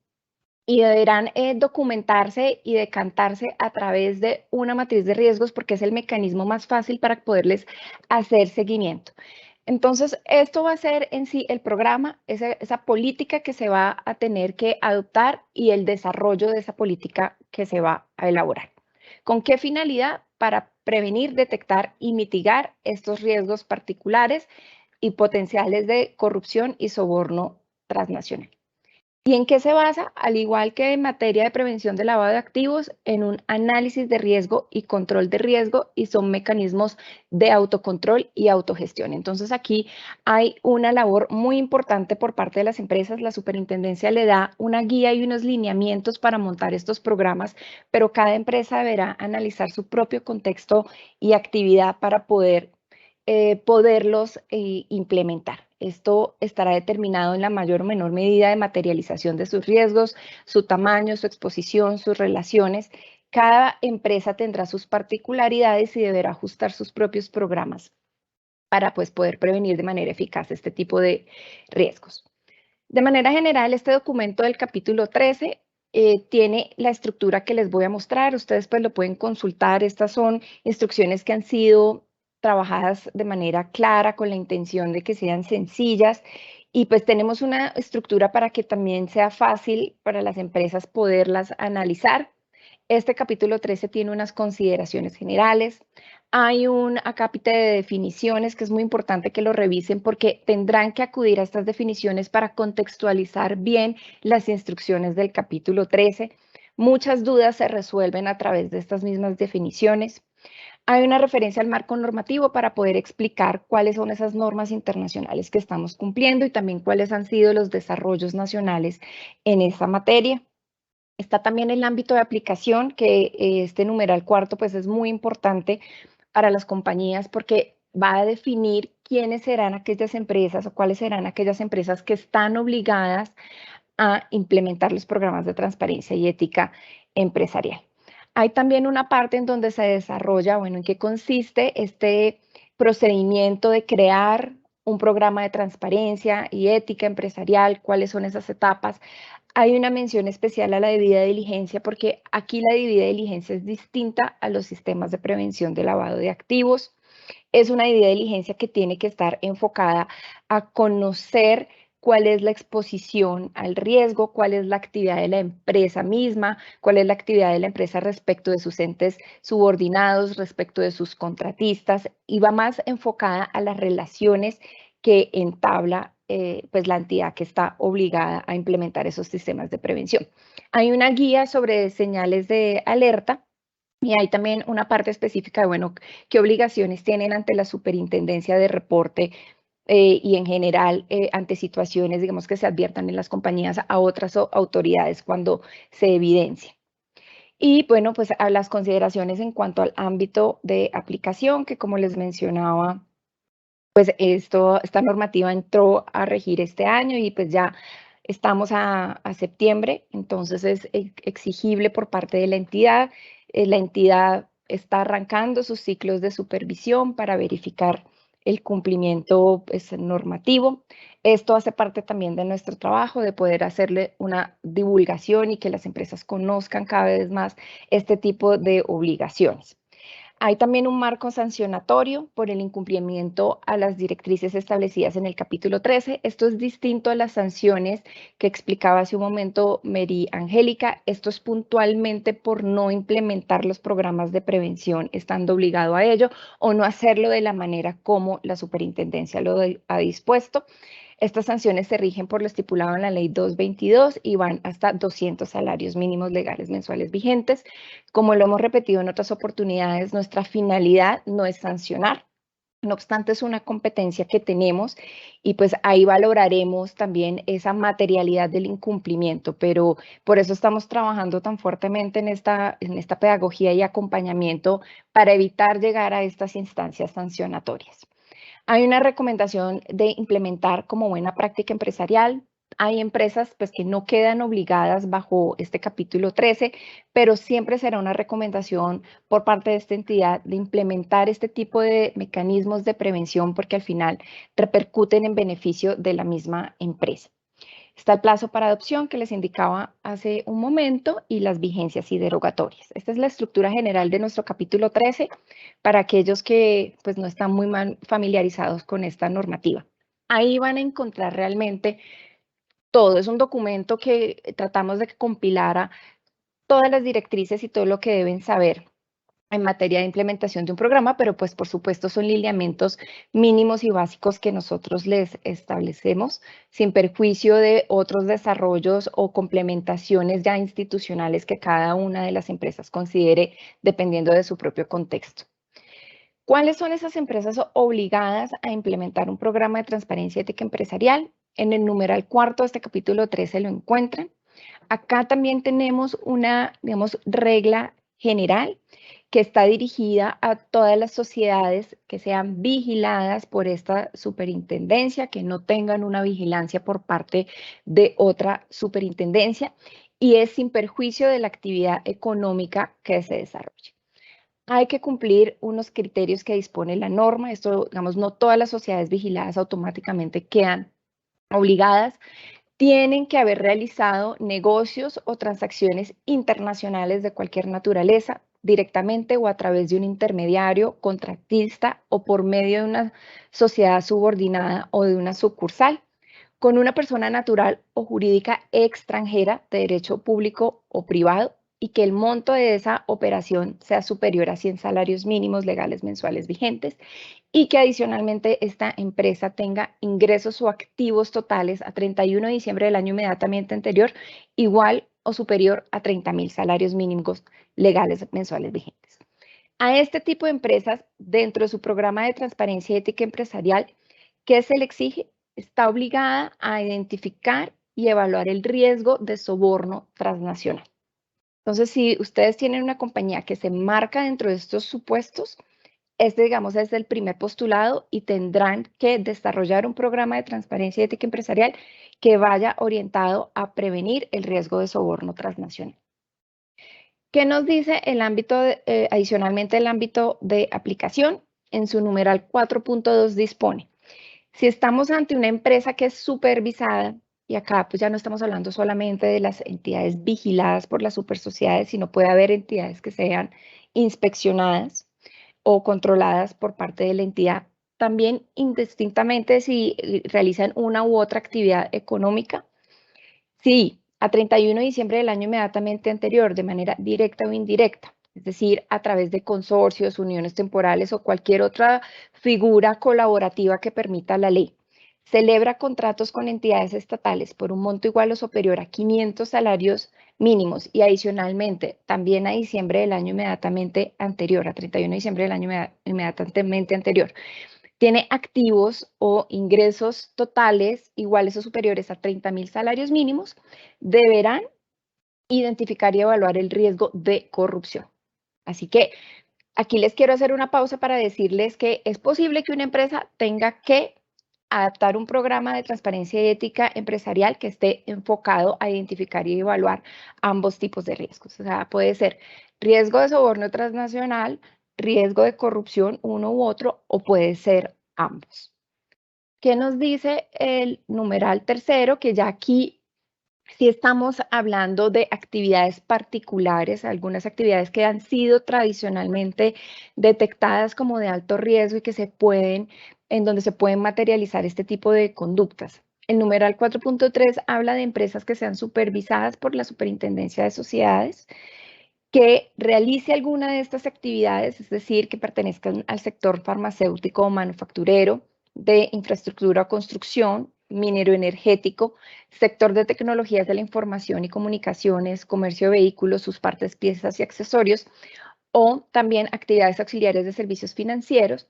y deberán documentarse y decantarse a través de una matriz de riesgos porque es el mecanismo más fácil para poderles hacer seguimiento. Entonces, esto va a ser en sí el programa, esa política que se va a tener que adoptar y el desarrollo de esa política que se va a elaborar. ¿Con qué finalidad? Para prevenir, detectar y mitigar estos riesgos particulares y potenciales de corrupción y soborno transnacional. ¿Y en qué se basa? Al igual que en materia de prevención de lavado de activos, en un análisis de riesgo y control de riesgo y son mecanismos de autocontrol y autogestión. Entonces aquí hay una labor muy importante por parte de las empresas. La superintendencia le da una guía y unos lineamientos para montar estos programas, pero cada empresa deberá analizar su propio contexto y actividad para poderlos implementar. Esto estará determinado en la mayor o menor medida de materialización de sus riesgos, su tamaño, su exposición, sus relaciones. Cada empresa tendrá sus particularidades y deberá ajustar sus propios programas para pues, poder prevenir de manera eficaz este tipo de riesgos. De manera general, este documento del capítulo 13 tiene la estructura que les voy a mostrar. Ustedes pues lo pueden consultar. Estas son instrucciones que han sido trabajadas de manera clara con la intención de que sean sencillas y pues tenemos una estructura para que también sea fácil para las empresas poderlas analizar. Este capítulo 13 tiene unas consideraciones generales. Hay un acápite de definiciones que es muy importante que lo revisen porque tendrán que acudir a estas definiciones para contextualizar bien las instrucciones del capítulo 13. Muchas dudas se resuelven a través de estas mismas definiciones. Hay una referencia al marco normativo para poder explicar cuáles son esas normas internacionales que estamos cumpliendo y también cuáles han sido los desarrollos nacionales en esta materia. Está también el ámbito de aplicación, que este numeral cuarto pues es muy importante para las compañías porque va a definir quiénes serán aquellas empresas o cuáles serán aquellas empresas que están obligadas a implementar los programas de transparencia y ética empresarial. Hay también una parte en donde se desarrolla, bueno, en qué consiste este procedimiento de crear un programa de transparencia y ética empresarial, cuáles son esas etapas. Hay una mención especial a la debida diligencia porque aquí la debida diligencia es distinta a los sistemas de prevención de lavado de activos. Es una debida diligencia que tiene que estar enfocada a conocer cuál es la exposición al riesgo, cuál es la actividad de la empresa misma, cuál es la actividad de la empresa respecto de sus entes subordinados, respecto de sus contratistas, y va más enfocada a las relaciones que entabla pues la entidad que está obligada a implementar esos sistemas de prevención. Hay una guía sobre señales de alerta y hay también una parte específica de, bueno, qué obligaciones tienen ante la superintendencia de reporte y en general ante situaciones, digamos, que se adviertan en las compañías a otras autoridades cuando se evidencia. Y bueno, pues a las consideraciones en cuanto al ámbito de aplicación, que como les mencionaba, pues esta normativa entró a regir este año y pues ya estamos a septiembre, entonces es exigible por parte de la entidad. La entidad está arrancando sus ciclos de supervisión para verificar el cumplimiento pues, normativo. Esto hace parte también de nuestro trabajo, de poder hacerle una divulgación y que las empresas conozcan cada vez más este tipo de obligaciones. Hay también un marco sancionatorio por el incumplimiento a las directrices establecidas en el capítulo 13. Esto es distinto a las sanciones que explicaba hace un momento Mary Angélica. Esto es puntualmente por no implementar los programas de prevención estando obligado a ello o no hacerlo de la manera como la superintendencia lo ha dispuesto. Estas sanciones se rigen por lo estipulado en la ley 222 y van hasta 200 salarios mínimos legales mensuales vigentes. Como lo hemos repetido en otras oportunidades, nuestra finalidad no es sancionar. No obstante, es una competencia que tenemos y pues ahí valoraremos también esa materialidad del incumplimiento, pero por eso estamos trabajando tan fuertemente en esta pedagogía y acompañamiento para evitar llegar a estas instancias sancionatorias. Hay una recomendación de implementar como buena práctica empresarial. Hay empresas pues, que no quedan obligadas bajo este capítulo 13, pero siempre será una recomendación por parte de esta entidad de implementar este tipo de mecanismos de prevención porque al final repercuten en beneficio de la misma empresa. Está el plazo para adopción que les indicaba hace un momento y las vigencias y derogatorias. Esta es la estructura general de nuestro capítulo 13 para aquellos que pues, no están muy familiarizados con esta normativa. Ahí van a encontrar realmente todo. Es un documento que tratamos de que compilara todas las directrices y todo lo que deben saber en materia de implementación de un programa, pero pues por supuesto son lineamientos mínimos y básicos que nosotros les establecemos sin perjuicio de otros desarrollos o complementaciones ya institucionales que cada una de las empresas considere dependiendo de su propio contexto. ¿Cuáles son esas empresas obligadas a implementar un programa de transparencia ética empresarial? En el numeral cuarto de este capítulo 13 lo encuentran. Acá también tenemos una, digamos, regla general que está dirigida a todas las sociedades que sean vigiladas por esta superintendencia, que no tengan una vigilancia por parte de otra superintendencia y es sin perjuicio de la actividad económica que se desarrolle. Hay que cumplir unos criterios que dispone la norma. Esto, digamos, no todas las sociedades vigiladas automáticamente quedan obligadas. Tienen que haber realizado negocios o transacciones internacionales de cualquier naturaleza, directamente o a través de un intermediario, contratista o por medio de una sociedad subordinada o de una sucursal, con una persona natural o jurídica extranjera de derecho público o privado y que el monto de esa operación sea superior a 100 salarios mínimos legales mensuales vigentes y que adicionalmente esta empresa tenga ingresos o activos totales a 31 de diciembre del año inmediatamente anterior igual o superior a 30.000 salarios mínimos legales mensuales vigentes. A este tipo de empresas, dentro de su programa de transparencia y ética empresarial, ¿qué se le exige? Está obligada a identificar y evaluar el riesgo de soborno transnacional. Entonces, si ustedes tienen una compañía que se marca dentro de estos supuestos, digamos, es el primer postulado y tendrán que desarrollar un programa de transparencia y ética empresarial que vaya orientado a prevenir el riesgo de soborno transnacional. ¿Qué nos dice el ámbito, adicionalmente el ámbito de aplicación? En su numeral 4.2 dispone, si estamos ante una empresa que es supervisada, y acá pues ya no estamos hablando solamente de las entidades vigiladas por las supersociedades, sino puede haber entidades que sean inspeccionadas o controladas por parte de la entidad, también indistintamente si realizan una u otra actividad económica. Sí, a 31 de diciembre del año inmediatamente anterior, de manera directa o indirecta, es decir, a través de consorcios, uniones temporales o cualquier otra figura colaborativa que permita la ley. Celebra contratos con entidades estatales por un monto igual o superior a 500 salarios mínimos y adicionalmente también a diciembre del año inmediatamente anterior, a 31 de diciembre del año inmediatamente anterior. Tiene activos o ingresos totales iguales o superiores a 30.000 salarios mínimos, deberán identificar y evaluar el riesgo de corrupción. Así que Aquí les quiero hacer una pausa para decirles que es posible que una empresa tenga que adaptar un programa de transparencia y ética empresarial que esté enfocado a identificar y evaluar ambos tipos de riesgos. O sea, puede ser riesgo de soborno transnacional, riesgo de corrupción, uno u otro, o puede ser ambos. ¿Qué nos dice el numeral tercero? Que ya aquí sí estamos hablando de actividades particulares, algunas actividades que han sido tradicionalmente detectadas como de alto riesgo y que en donde se pueden materializar este tipo de conductas. El numeral 4.3 habla de empresas que sean supervisadas por la Superintendencia de Sociedades, que realice alguna de estas actividades, es decir, que pertenezcan al sector farmacéutico o manufacturero, de infraestructura o construcción, minero energético, sector de tecnologías de la información y comunicaciones, comercio de vehículos, sus partes, piezas y accesorios, o también actividades auxiliares de servicios financieros,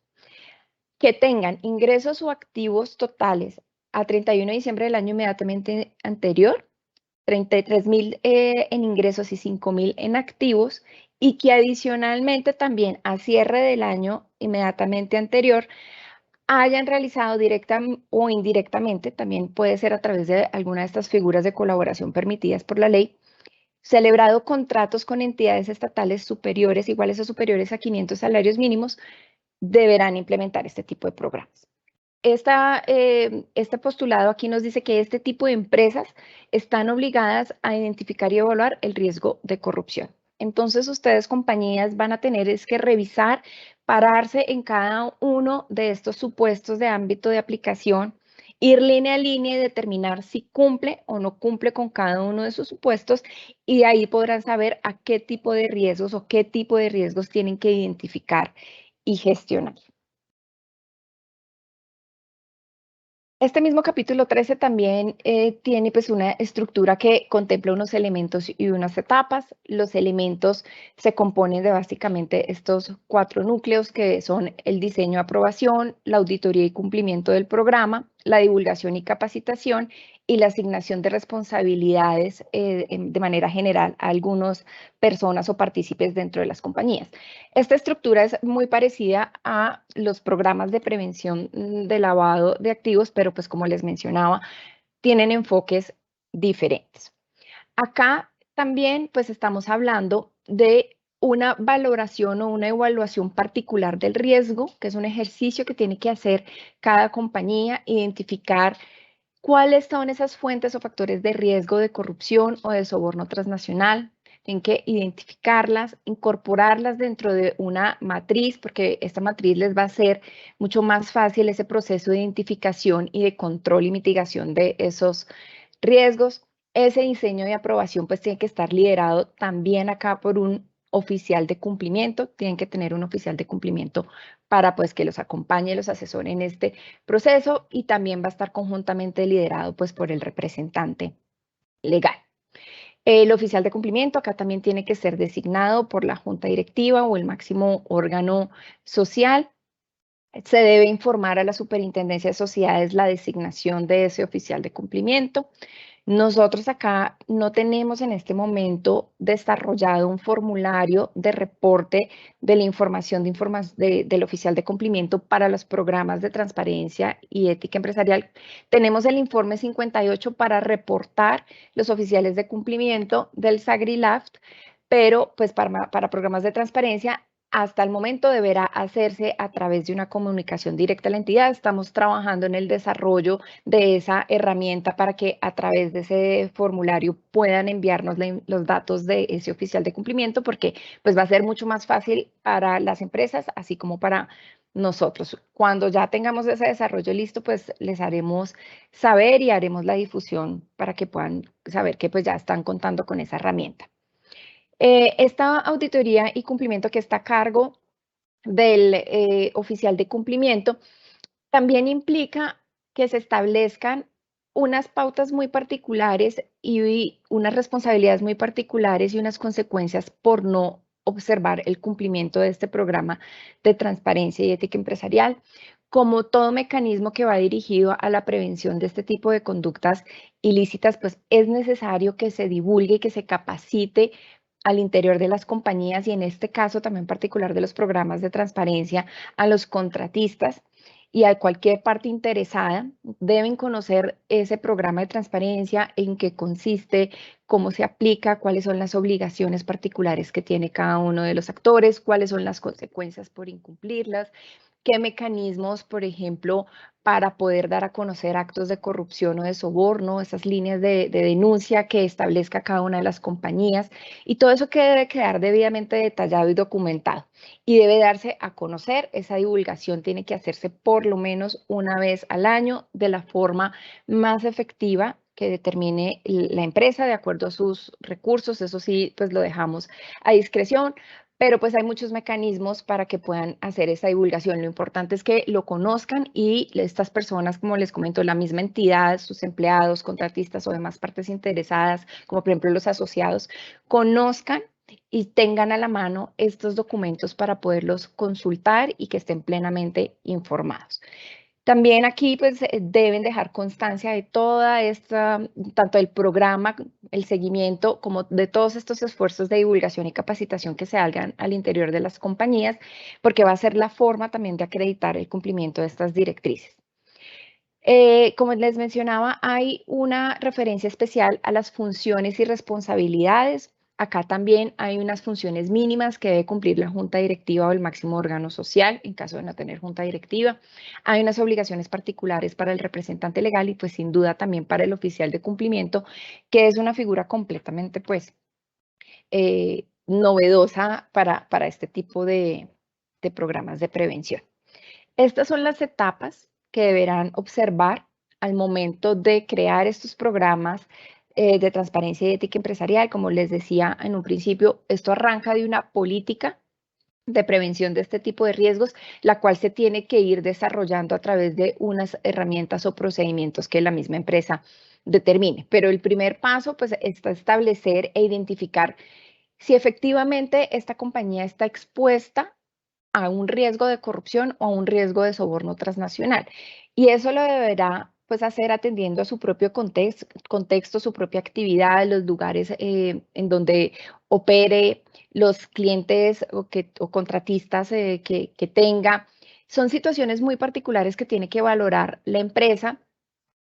que tengan ingresos o activos totales a 31 de diciembre del año inmediatamente anterior, 33.000 en ingresos y 5.000 en activos, y que adicionalmente también a cierre del año inmediatamente anterior hayan realizado directa o indirectamente, también puede ser a través de alguna de estas figuras de colaboración permitidas por la ley, celebrado contratos con entidades estatales superiores, iguales o superiores a 500 salarios mínimos, deberán implementar este tipo de programas. Este postulado aquí nos dice que este tipo de empresas están obligadas a identificar y evaluar el riesgo de corrupción. Entonces, ustedes, compañías, van a tener que revisar, pararse en cada uno de estos supuestos de ámbito de aplicación, ir línea a línea y determinar si cumple o no cumple con cada uno de sus supuestos, y de ahí podrán saber a qué tipo de riesgos o qué tipo de riesgos tienen que identificar y gestionar. Este mismo capítulo 13 también tiene pues una estructura que contempla unos elementos y unas etapas. Los elementos se componen de básicamente estos 4 núcleos, que son el diseño, aprobación, la auditoría y cumplimiento del programa, la divulgación y capacitación, y la asignación de responsabilidades de manera general a algunas personas o partícipes dentro de las compañías. Esta estructura es muy parecida a los programas de prevención de lavado de activos, pero pues como les mencionaba, tienen enfoques diferentes. Acá también pues estamos hablando de una valoración o una evaluación particular del riesgo, que es un ejercicio que tiene que hacer cada compañía, identificar cuáles son esas fuentes o factores de riesgo de corrupción o de soborno transnacional. Tienen que identificarlas, incorporarlas dentro de una matriz, porque esta matriz les va a hacer mucho más fácil ese proceso de identificación y de control y mitigación de esos riesgos. Ese diseño de aprobación pues tiene que estar liderado también acá por un oficial de cumplimiento. Tienen que tener un oficial de cumplimiento para pues que los acompañe y los asesore en este proceso, y también va a estar conjuntamente liderado pues por el representante legal. El oficial de cumplimiento acá también tiene que ser designado por la junta directiva o el máximo órgano social. Se debe informar a la Superintendencia de Sociedades la designación de ese oficial de cumplimiento. Nosotros acá no tenemos en este momento desarrollado un formulario de reporte de la información del oficial de cumplimiento para los programas de transparencia y ética empresarial. Tenemos el informe 58 para reportar los oficiales de cumplimiento del SAGRI-LAFT, pero pues para programas de transparencia hasta el momento deberá hacerse a través de una comunicación directa a la entidad. Estamos trabajando en el desarrollo de esa herramienta para que a través de ese formulario puedan enviarnos los datos de ese oficial de cumplimiento, porque pues va a ser mucho más fácil para las empresas, así como para nosotros. Cuando ya tengamos ese desarrollo listo, pues les haremos saber y haremos la difusión para que puedan saber que pues ya están contando con esa herramienta. Esta auditoría y cumplimiento que está a cargo del oficial de cumplimiento también implica que se establezcan unas pautas muy particulares y unas responsabilidades muy particulares y unas consecuencias por no observar el cumplimiento de este programa de transparencia y ética empresarial. Como todo mecanismo que va dirigido a la prevención de este tipo de conductas ilícitas, pues es necesario que se divulgue y que se capacite al interior de las compañías y en este caso también particular de los programas de transparencia a los contratistas y a cualquier parte interesada deben conocer ese programa de transparencia, en qué consiste, cómo se aplica, cuáles son las obligaciones particulares que tiene cada uno de los actores, cuáles son las consecuencias por incumplirlas, qué mecanismos, por ejemplo, para poder dar a conocer actos de corrupción o de soborno, esas líneas de denuncia que establezca cada una de las compañías y todo eso que debe quedar debidamente detallado y documentado y debe darse a conocer. Esa divulgación tiene que hacerse por lo menos una vez al año de la forma más efectiva que determine la empresa de acuerdo a sus recursos. Eso sí, pues lo dejamos a discreción, pero pues hay muchos mecanismos para que puedan hacer esa divulgación. Lo importante es que lo conozcan y estas personas, como les comento, la misma entidad, sus empleados, contratistas o demás partes interesadas, como por ejemplo los asociados, conozcan y tengan a la mano estos documentos para poderlos consultar y que estén plenamente informados. También aquí pues deben dejar constancia de toda esta, tanto el programa, el seguimiento, como de todos estos esfuerzos de divulgación y capacitación que se hagan al interior de las compañías, porque va a ser la forma también de acreditar el cumplimiento de estas directrices. Como les mencionaba, hay una referencia especial a las funciones y responsabilidades. Acá también hay unas funciones mínimas que debe cumplir la junta directiva o el máximo órgano social en caso de no tener junta directiva. Hay unas obligaciones particulares para el representante legal y pues sin duda también para el oficial de cumplimiento, que es una figura completamente pues novedosa para este tipo de programas de prevención. Estas son las etapas que deberán observar al momento de crear estos programas de transparencia y ética empresarial. Como les decía en un principio, esto arranca de una política de prevención de este tipo de riesgos, la cual se tiene que ir desarrollando a través de unas herramientas o procedimientos que la misma empresa determine. Pero el primer paso pues, está establecer e identificar si efectivamente esta compañía está expuesta a un riesgo de corrupción o a un riesgo de soborno transnacional. Y eso lo deberá pues hacer atendiendo a su propio contexto, su propia actividad, los lugares en donde opere, los clientes o contratistas que tenga. Son situaciones muy particulares que tiene que valorar la empresa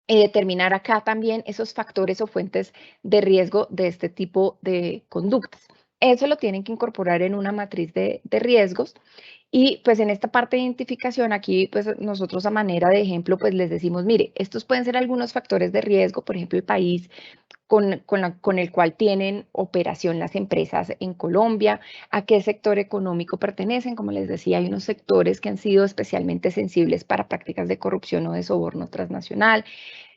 y determinar acá también esos factores o fuentes de riesgo de este tipo de conductas. Eso lo tienen que incorporar en una matriz de riesgos y pues en esta parte de identificación aquí pues nosotros a manera de ejemplo pues les decimos, mire, estos pueden ser algunos factores de riesgo, por ejemplo el país con el cual tienen operación las empresas en Colombia, a qué sector económico pertenecen. Como les decía, hay unos sectores que han sido especialmente sensibles para prácticas de corrupción o de soborno transnacional.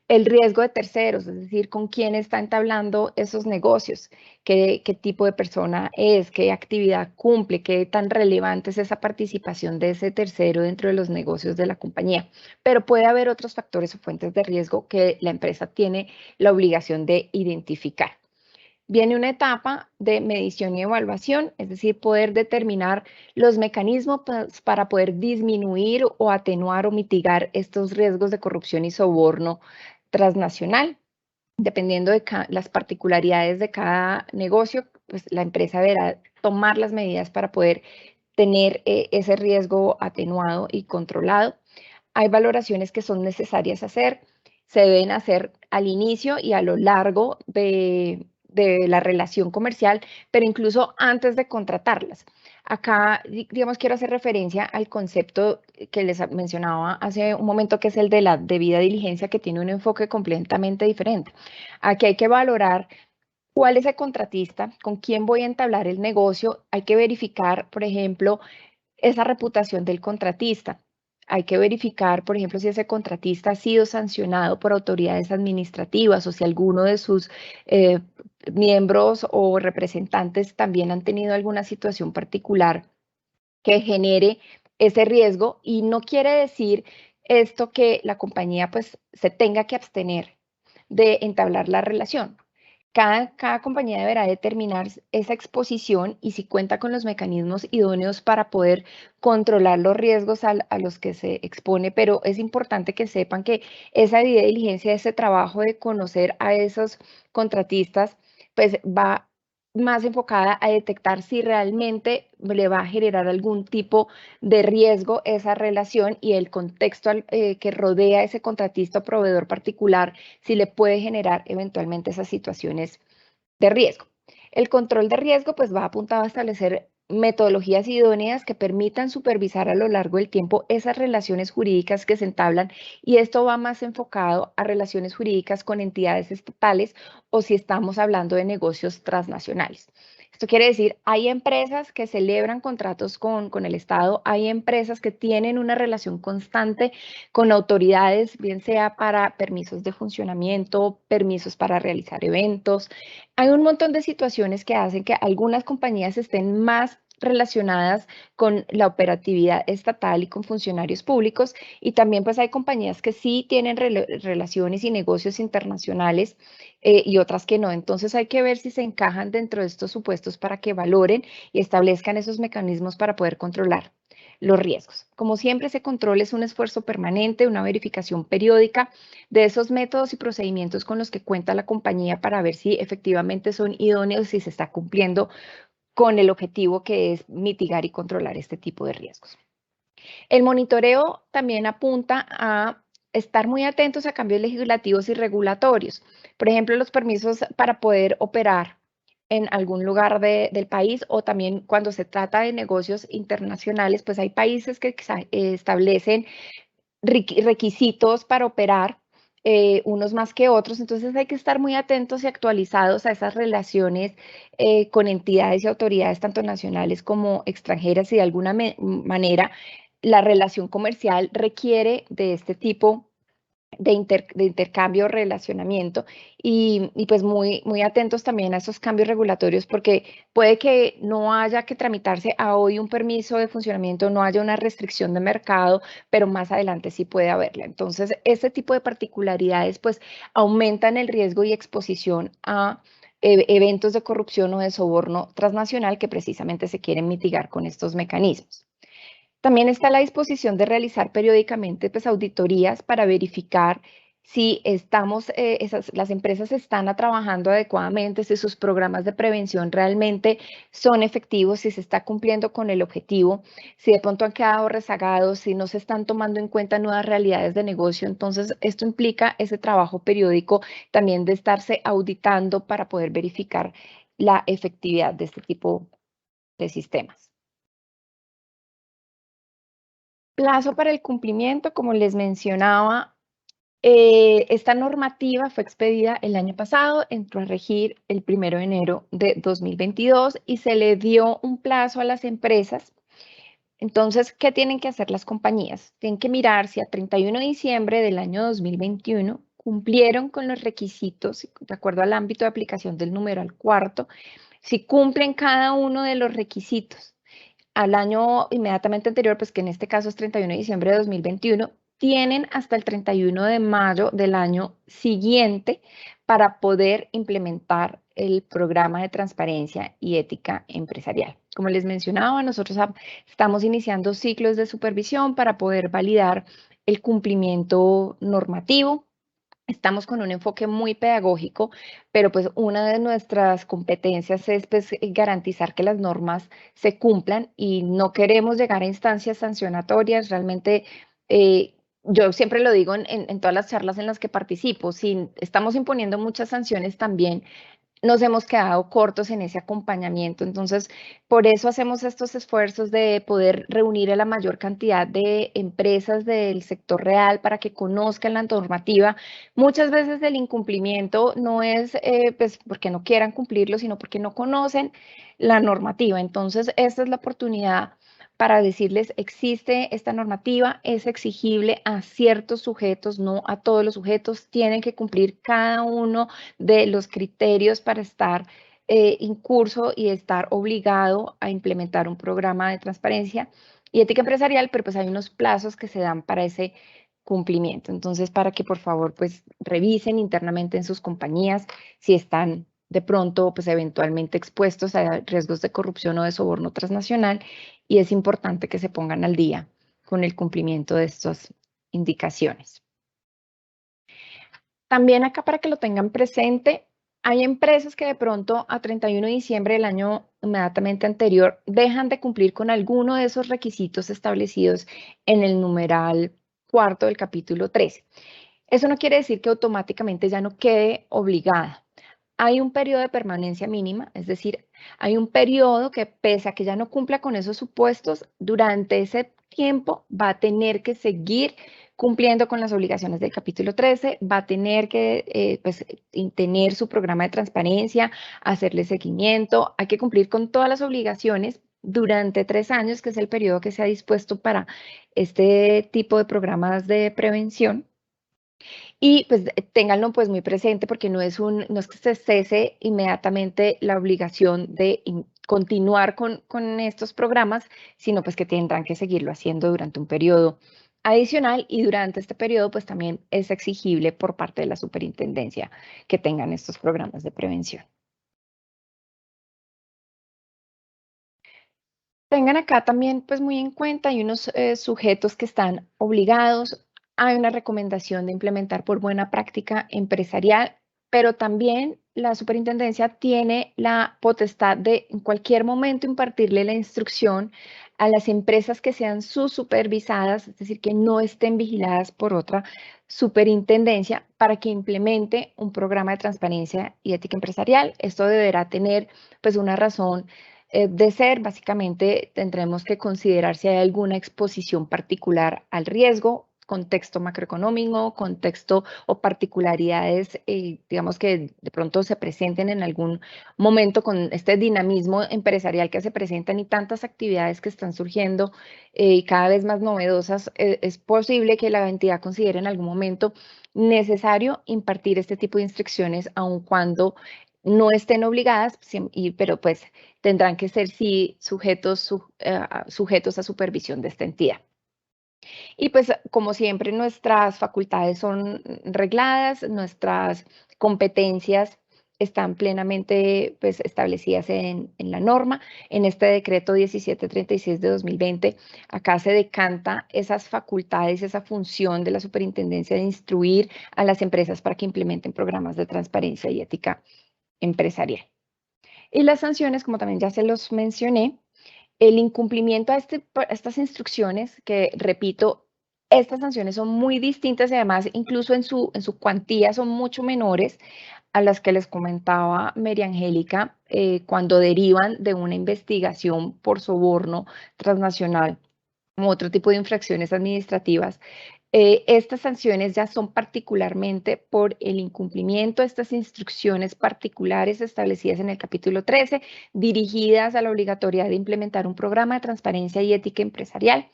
El riesgo de terceros, es decir, con quién está entablando esos negocios, qué tipo de persona es, qué actividad cumple, qué tan relevante es esa participación de ese tercero dentro de los negocios de la compañía. Pero puede haber otros factores o fuentes de riesgo que la empresa tiene la obligación de identificar. Viene una etapa de medición y evaluación, es decir, poder determinar los mecanismos para poder disminuir o atenuar o mitigar estos riesgos de corrupción y soborno transnacional. Dependiendo de las particularidades de cada negocio, pues la empresa deberá tomar las medidas para poder tener ese riesgo atenuado y controlado. Hay valoraciones que son necesarias hacer, se deben hacer al inicio y a lo largo de la relación comercial, pero incluso antes de contratarlas. Acá, digamos, quiero hacer referencia al concepto que les mencionaba hace un momento, que es el de la debida diligencia, que tiene un enfoque completamente diferente. Aquí hay que valorar cuál es el contratista, con quién voy a entablar el negocio. Hay que verificar, por ejemplo, esa reputación del contratista. Hay que verificar, por ejemplo, si ese contratista ha sido sancionado por autoridades administrativas o si alguno de sus miembros o representantes también han tenido alguna situación particular que genere ese riesgo. Y no quiere decir esto que la compañía pues se tenga que abstener de entablar la relación. Cada compañía deberá determinar esa exposición y si cuenta con los mecanismos idóneos para poder controlar los riesgos a los que se expone, pero es importante que sepan que esa debida diligencia, ese trabajo de conocer a esos contratistas, pues va más enfocada a detectar si realmente le va a generar algún tipo de riesgo esa relación y el contexto que rodea ese contratista o proveedor particular, si le puede generar eventualmente esas situaciones de riesgo. El control de riesgo pues va apuntado a establecer metodologías idóneas que permitan supervisar a lo largo del tiempo esas relaciones jurídicas que se entablan, y esto va más enfocado a relaciones jurídicas con entidades estatales o si estamos hablando de negocios transnacionales. Esto quiere decir, hay empresas que celebran contratos con el Estado, hay empresas que tienen una relación constante con autoridades, bien sea para permisos de funcionamiento, permisos para realizar eventos. Hay un montón de situaciones que hacen que algunas compañías estén más relacionadas con la operatividad estatal y con funcionarios públicos, y también pues hay compañías que sí tienen relaciones y negocios internacionales y otras que no. Entonces hay que ver si se encajan dentro de estos supuestos para que valoren y establezcan esos mecanismos para poder controlar los riesgos. Como siempre, ese control es un esfuerzo permanente, una verificación periódica de esos métodos y procedimientos con los que cuenta la compañía para ver si efectivamente son idóneos, si se está cumpliendo con el objetivo que es mitigar y controlar este tipo de riesgos. El monitoreo también apunta a estar muy atentos a cambios legislativos y regulatorios. Por ejemplo, los permisos para poder operar en algún lugar del país, o también cuando se trata de negocios internacionales, pues hay países que establecen requisitos para operar, unos más que otros. Entonces hay que estar muy atentos y actualizados a esas relaciones con entidades y autoridades, tanto nacionales como extranjeras, y de alguna manera la relación comercial requiere de este tipo de intercambio, relacionamiento, y pues muy atentos también a esos cambios regulatorios, porque puede que no haya que tramitarse a hoy un permiso de funcionamiento, no haya una restricción de mercado, pero más adelante sí puede haberla. Entonces, este tipo de particularidades pues aumentan el riesgo y exposición a eventos de corrupción o de soborno transnacional que precisamente se quieren mitigar con estos mecanismos. También está la disposición de realizar periódicamente pues, auditorías para verificar si las empresas están trabajando adecuadamente, si sus programas de prevención realmente son efectivos, si se está cumpliendo con el objetivo, si de pronto han quedado rezagados, si no se están tomando en cuenta nuevas realidades de negocio. Entonces, esto implica ese trabajo periódico también de estarse auditando para poder verificar la efectividad de este tipo de sistemas. Plazo para el cumplimiento, como les mencionaba, esta normativa fue expedida el año pasado, entró a regir el 1 de enero de 2022 y se le dio un plazo a las empresas. Entonces, ¿qué tienen que hacer las compañías? Tienen que mirar si a 31 de diciembre del año 2021 cumplieron con los requisitos de acuerdo al ámbito de aplicación del numeral cuarto, si cumplen cada uno de los requisitos al año inmediatamente anterior, pues que en este caso es 31 de diciembre de 2021, tienen hasta el 31 de mayo del año siguiente para poder implementar el programa de transparencia y ética empresarial. Como les mencionaba, nosotros estamos iniciando ciclos de supervisión para poder validar el cumplimiento normativo. Estamos con un enfoque muy pedagógico, pero pues una de nuestras competencias es pues, garantizar que las normas se cumplan, y no queremos llegar a instancias sancionatorias. Realmente, yo siempre lo digo en todas las charlas en las que participo, si estamos imponiendo muchas sanciones también nos hemos quedado cortos en ese acompañamiento. Entonces, por eso hacemos estos esfuerzos de poder reunir a la mayor cantidad de empresas del sector real para que conozcan la normativa. Muchas veces el incumplimiento no es pues porque no quieran cumplirlo, sino porque no conocen la normativa. Entonces, esta es la oportunidad para decirles, existe esta normativa, es exigible a ciertos sujetos, no a todos los sujetos, tienen que cumplir cada uno de los criterios para estar incurso y estar obligado a implementar un programa de transparencia y ética empresarial, pero pues hay unos plazos que se dan para ese cumplimiento. Entonces, para que por favor pues revisen internamente en sus compañías si están de pronto pues eventualmente expuestos a riesgos de corrupción o de soborno transnacional, y es importante que se pongan al día con el cumplimiento de estas indicaciones. También acá, para que lo tengan presente, hay empresas que de pronto a 31 de diciembre del año inmediatamente anterior dejan de cumplir con alguno de esos requisitos establecidos en el numeral cuarto del capítulo 13. Eso no quiere decir que automáticamente ya no quede obligada. Hay un periodo de permanencia mínima, es decir, hay un periodo que pese a que ya no cumpla con esos supuestos, durante ese tiempo va a tener que seguir cumpliendo con las obligaciones del capítulo 13, va a tener que tener su programa de transparencia, hacerle seguimiento, hay que cumplir con todas las obligaciones durante 3 años, que es el periodo que se ha dispuesto para este tipo de programas de prevención. Y pues ténganlo pues muy presente porque no es que se cese inmediatamente la obligación de continuar con estos programas, sino pues que tendrán que seguirlo haciendo durante un periodo adicional y durante este periodo pues también es exigible por parte de la superintendencia que tengan estos programas de prevención. Tengan acá también pues muy en cuenta, hay unos sujetos que están obligados, hay una recomendación de implementar por buena práctica empresarial, pero también la superintendencia tiene la potestad de en cualquier momento impartirle la instrucción a las empresas que sean sus supervisadas, es decir, que no estén vigiladas por otra superintendencia para que implemente un programa de transparencia y ética empresarial. Esto deberá tener pues una razón de ser, básicamente tendremos que considerar si hay alguna exposición particular al riesgo, contexto macroeconómico, contexto o particularidades, digamos que de pronto se presenten en algún momento con este dinamismo empresarial que se presentan y tantas actividades que están surgiendo y cada vez más novedosas, es posible que la entidad considere en algún momento necesario impartir este tipo de instrucciones, aun cuando no estén obligadas, pero pues tendrán que ser sí sujetos a supervisión de esta entidad. Y pues como siempre nuestras facultades son regladas, nuestras competencias están plenamente pues, establecidas en la norma. En este decreto 1736 de 2020, acá se decanta esas facultades, esa función de la superintendencia de instruir a las empresas para que implementen programas de transparencia y ética empresarial. Y las sanciones, como también ya se los mencioné, el incumplimiento a estas instrucciones, que repito, estas sanciones son muy distintas y además incluso en su cuantía son mucho menores a las que les comentaba María Angélica cuando derivan de una investigación por soborno transnacional u otro tipo de infracciones administrativas. Estas sanciones ya son particularmente por el incumplimiento de estas instrucciones particulares establecidas en el capítulo 13, dirigidas a la obligatoriedad de implementar un programa de transparencia y ética empresarial.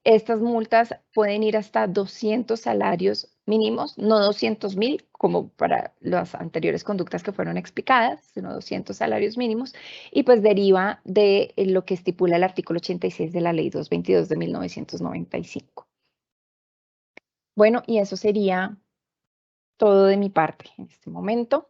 Estas multas pueden ir hasta 200 salarios mínimos, no 200.000 como para las anteriores conductas que fueron explicadas, sino 200 salarios mínimos, y pues deriva de lo que estipula el artículo 86 de la Ley 222 de 1995. Bueno, y eso sería todo de mi parte en este momento.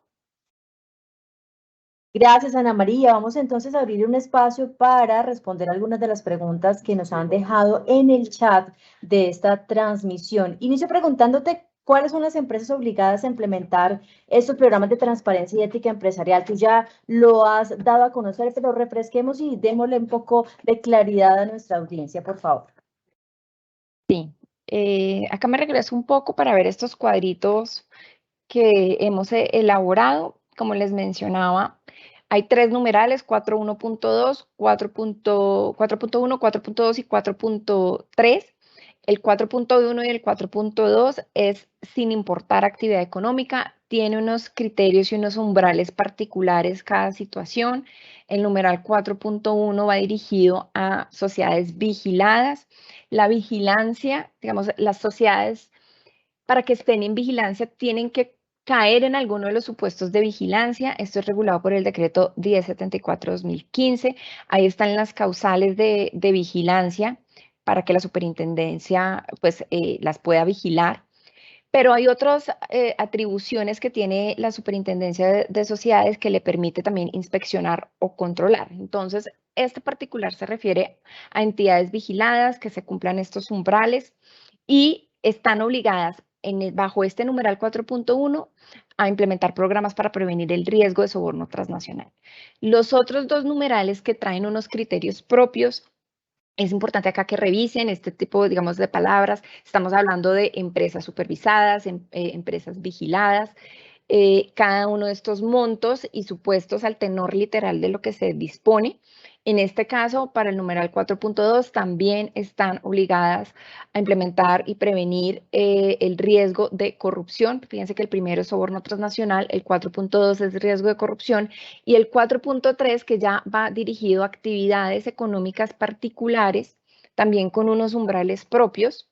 Gracias, Ana María. Vamos entonces a abrir un espacio para responder algunas de las preguntas que nos han dejado en el chat de esta transmisión. Inicio preguntándote cuáles son las empresas obligadas a implementar estos programas de transparencia y ética empresarial. Tú ya lo has dado a conocer, pero refresquemos y démosle un poco de claridad a nuestra audiencia, por favor. Sí, acá me regreso un poco para ver estos cuadritos que hemos elaborado. Como les mencionaba, hay 3 numerales, 4.1.2, 4.1, 4.2 y 4.3. El 4.1 y el 4.2 es sin importar actividad económica, tiene unos criterios y unos umbrales particulares cada situación. El numeral 4.1 va dirigido a sociedades vigiladas. La vigilancia, digamos, las sociedades para que estén en vigilancia tienen que caer en alguno de los supuestos de vigilancia. Esto es regulado por el decreto 1074-2015. Ahí están las causales de vigilancia para que la superintendencia pues, las pueda vigilar. Pero hay otras atribuciones que tiene la superintendencia de sociedades que le permite también inspeccionar o controlar. Entonces, este particular se refiere a entidades vigiladas que se cumplan estos umbrales y están obligadas bajo este numeral 4.1 a implementar programas para prevenir el riesgo de soborno transnacional. Los otros dos numerales que traen unos criterios propios, es importante acá que revisen este tipo, digamos, de palabras. Estamos hablando de empresas supervisadas, empresas vigiladas. Cada uno de estos montos y supuestos al tenor literal de lo que se dispone. En este caso, para el numeral 4.2 también están obligadas a implementar y prevenir el riesgo de corrupción. Fíjense que el primero es soborno transnacional, el 4.2 es riesgo de corrupción y el 4.3 que ya va dirigido a actividades económicas particulares, también con unos umbrales propios.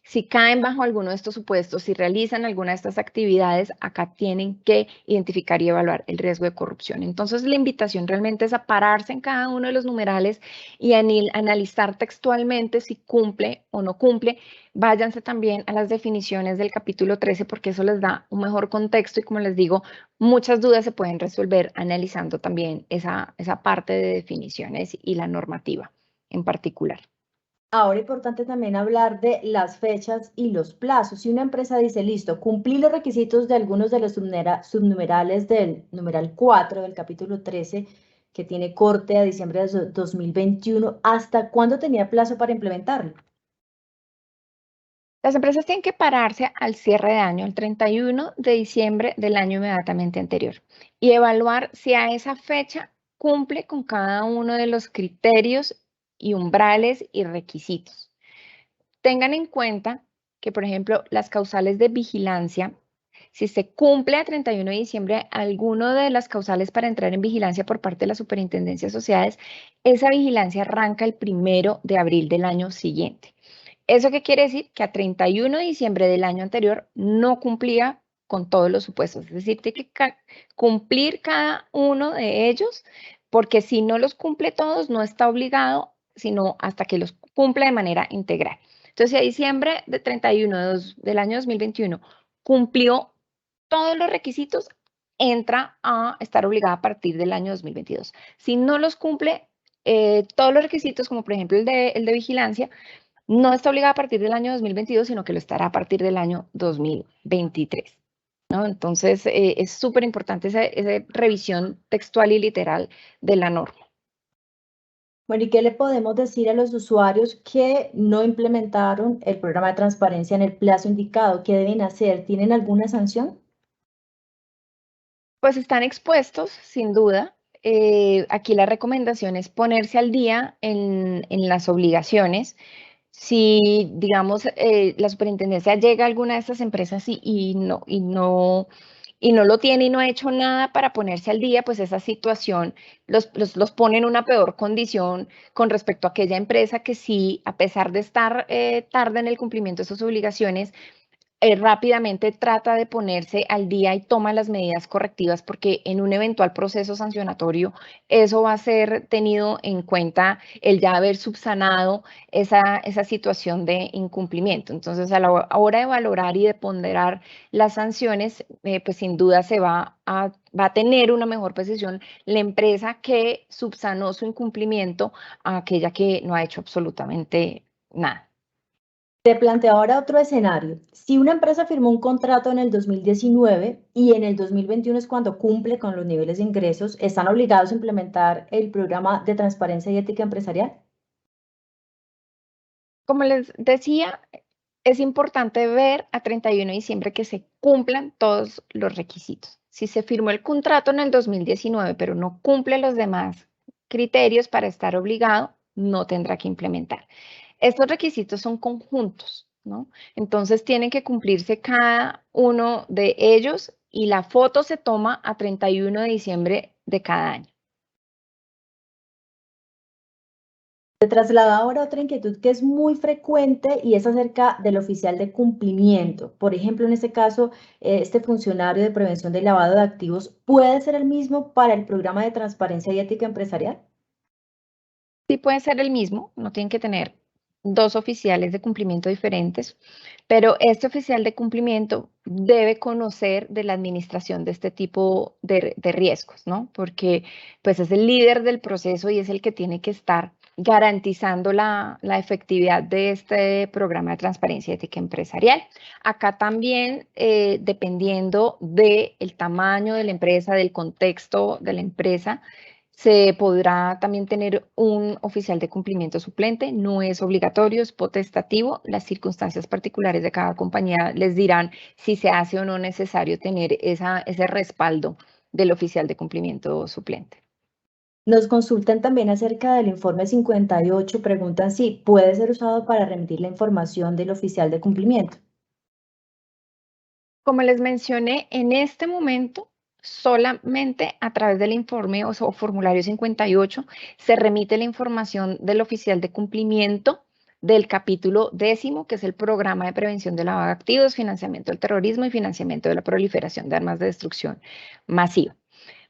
Si caen bajo alguno de estos supuestos, si realizan alguna de estas actividades, acá tienen que identificar y evaluar el riesgo de corrupción. Entonces, la invitación realmente es a pararse en cada uno de los numerales y analizar textualmente si cumple o no cumple. Váyanse también a las definiciones del capítulo 13 porque eso les da un mejor contexto y, como les digo, muchas dudas se pueden resolver analizando también esa parte de definiciones y la normativa en particular. Ahora, importante también hablar de las fechas y los plazos. Si una empresa dice, listo, cumplí los requisitos de algunos de los subnumerales del numeral 4 del capítulo 13, que tiene corte a diciembre de 2021, ¿hasta cuándo tenía plazo para implementarlo? Las empresas tienen que pararse al cierre de año, el 31 de diciembre del año inmediatamente anterior, y evaluar si a esa fecha cumple con cada uno de los criterios y umbrales y requisitos. Tengan en cuenta que, por ejemplo, las causales de vigilancia, si se cumple a 31 de diciembre alguno de las causales para entrar en vigilancia por parte de la Superintendencia de Sociedades, esa vigilancia arranca el 1 de abril del año siguiente. ¿Eso qué quiere decir? Que a 31 de diciembre del año anterior no cumplía con todos los supuestos. Es decir, tiene que cumplir cada uno de ellos, porque si no los cumple todos, no está obligado, sino hasta que los cumpla de manera integral. Entonces, si a diciembre de 31 del año 2021 cumplió todos los requisitos, entra a estar obligada a partir del año 2022. Si no los cumple todos los requisitos, como por ejemplo el de vigilancia, no está obligada a partir del año 2022, sino que lo estará a partir del año 2023. ¿no? Entonces, es súper importante esa revisión textual y literal de la norma. Bueno, ¿y qué le podemos decir a los usuarios que no implementaron el programa de transparencia en el plazo indicado? ¿Qué deben hacer? ¿Tienen alguna sanción? Pues están expuestos, sin duda. Aquí la recomendación es ponerse al día en las obligaciones. Si, digamos, la superintendencia llega a alguna de estas empresas y no lo tiene y no ha hecho nada para ponerse al día, pues esa situación los pone en una peor condición con respecto a aquella empresa que sí, a pesar de estar tarde en el cumplimiento de sus obligaciones, rápidamente trata de ponerse al día y toma las medidas correctivas, porque en un eventual proceso sancionatorio eso va a ser tenido en cuenta el ya haber subsanado esa situación de incumplimiento. Entonces, a la hora de valorar y de ponderar las sanciones, pues sin duda se va a tener una mejor posición la empresa que subsanó su incumplimiento a aquella que no ha hecho absolutamente nada. Te planteo ahora otro escenario. Si una empresa firmó un contrato en el 2019 y en el 2021 es cuando cumple con los niveles de ingresos, ¿están obligados a implementar el programa de transparencia y ética empresarial? Como les decía, es importante ver a 31 de diciembre que se cumplan todos los requisitos. Si se firmó el contrato en el 2019, pero no cumple los demás criterios para estar obligado, no tendrá que implementar. Estos requisitos son conjuntos, ¿no? Entonces tienen que cumplirse cada uno de ellos y la foto se toma a 31 de diciembre de cada año. Se traslada ahora a otra inquietud que es muy frecuente y es acerca del oficial de cumplimiento. Por ejemplo, en este caso, este funcionario de prevención del lavado de activos puede ser el mismo para el programa de transparencia y ética empresarial. Sí puede ser el mismo, no tienen que tener dos oficiales de cumplimiento diferentes, pero este oficial de cumplimiento debe conocer de la administración de este tipo de riesgos, ¿no? Porque pues es el líder del proceso y es el que tiene que estar garantizando la efectividad de este programa de transparencia y ética empresarial. Acá también, dependiendo del tamaño de la empresa, del contexto de la empresa, se podrá también tener un oficial de cumplimiento suplente. No es obligatorio, es potestativo. Las circunstancias particulares de cada compañía les dirán si se hace o no necesario tener ese respaldo del oficial de cumplimiento suplente. Nos consultan también acerca del informe 58, preguntan si puede ser usado para remitir la información del oficial de cumplimiento. Como les mencioné, en este momento solamente a través del informe o formulario 58 se remite la información del oficial de cumplimiento del capítulo 10, que es el programa de prevención de lavado de activos, financiamiento del terrorismo y financiamiento de la proliferación de armas de destrucción masiva.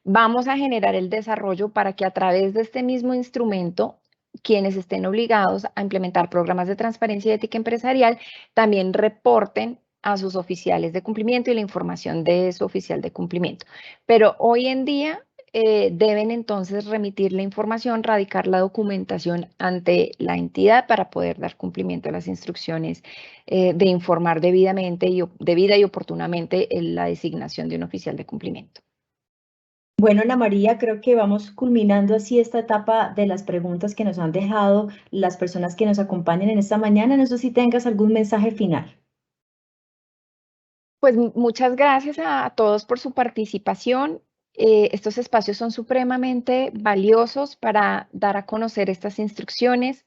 Vamos a generar el desarrollo para que a través de este mismo instrumento, quienes estén obligados a implementar programas de transparencia y ética empresarial también reporten a sus oficiales de cumplimiento y la información de su oficial de cumplimiento. Pero hoy en día deben entonces remitir la información, radicar la documentación ante la entidad para poder dar cumplimiento a las instrucciones de informar debida y oportunamente la designación de un oficial de cumplimiento. Bueno, Ana María, creo que vamos culminando así esta etapa de las preguntas que nos han dejado las personas que nos acompañan en esta mañana. No sé si tengas algún mensaje final. Pues muchas gracias a todos por su participación. Estos espacios son supremamente valiosos para dar a conocer estas instrucciones.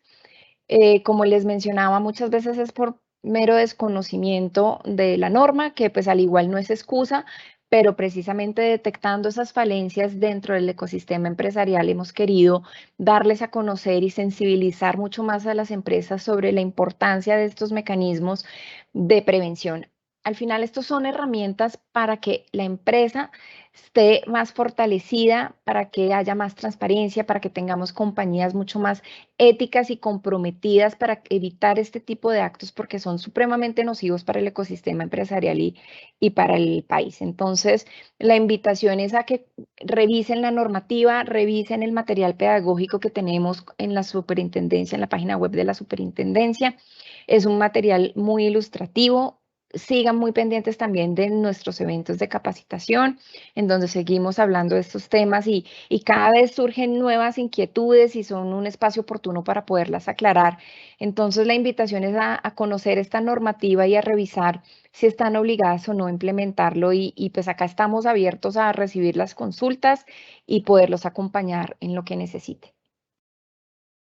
Como les mencionaba, muchas veces es por mero desconocimiento de la norma, que pues al igual no es excusa, pero precisamente detectando esas falencias dentro del ecosistema empresarial hemos querido darles a conocer y sensibilizar mucho más a las empresas sobre la importancia de estos mecanismos de prevención. Al final, estos son herramientas para que la empresa esté más fortalecida, para que haya más transparencia, para que tengamos compañías mucho más éticas y comprometidas para evitar este tipo de actos porque son supremamente nocivos para el ecosistema empresarial y para el país. Entonces, la invitación es a que revisen la normativa, revisen el material pedagógico que tenemos en la superintendencia, en la página web de la superintendencia. Es un material muy ilustrativo. Sigan muy pendientes también de nuestros eventos de capacitación, en donde seguimos hablando de estos temas y cada vez surgen nuevas inquietudes y son un espacio oportuno para poderlas aclarar. Entonces, la invitación es a conocer esta normativa y a revisar si están obligadas o no a implementarlo y pues acá estamos abiertos a recibir las consultas y poderlos acompañar en lo que necesite.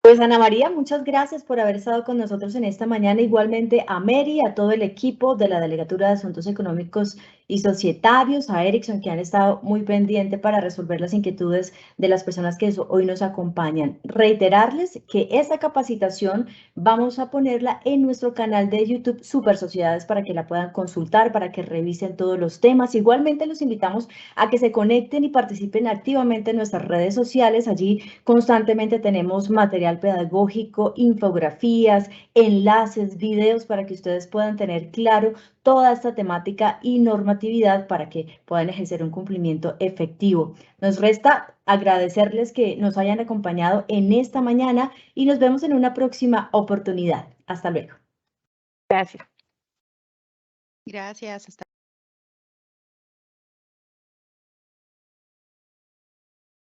Pues Ana María, muchas gracias por haber estado con nosotros en esta mañana. Igualmente a Mary, a todo el equipo de la Delegatura de Asuntos Económicos y Societarios, a Erickson, que han estado muy pendiente para resolver las inquietudes de las personas que hoy nos acompañan. Reiterarles que esta capacitación vamos a ponerla en nuestro canal de YouTube Super Sociedades para que la puedan consultar, para que revisen todos los temas. Igualmente los invitamos a que se conecten y participen activamente en nuestras redes sociales. Allí constantemente tenemos material pedagógico, infografías, enlaces, videos para que ustedes puedan tener claro toda esta temática y normatividad para que puedan ejercer un cumplimiento efectivo. Nos resta agradecerles que nos hayan acompañado en esta mañana y nos vemos en una próxima oportunidad. Hasta luego. Gracias. Gracias. Hasta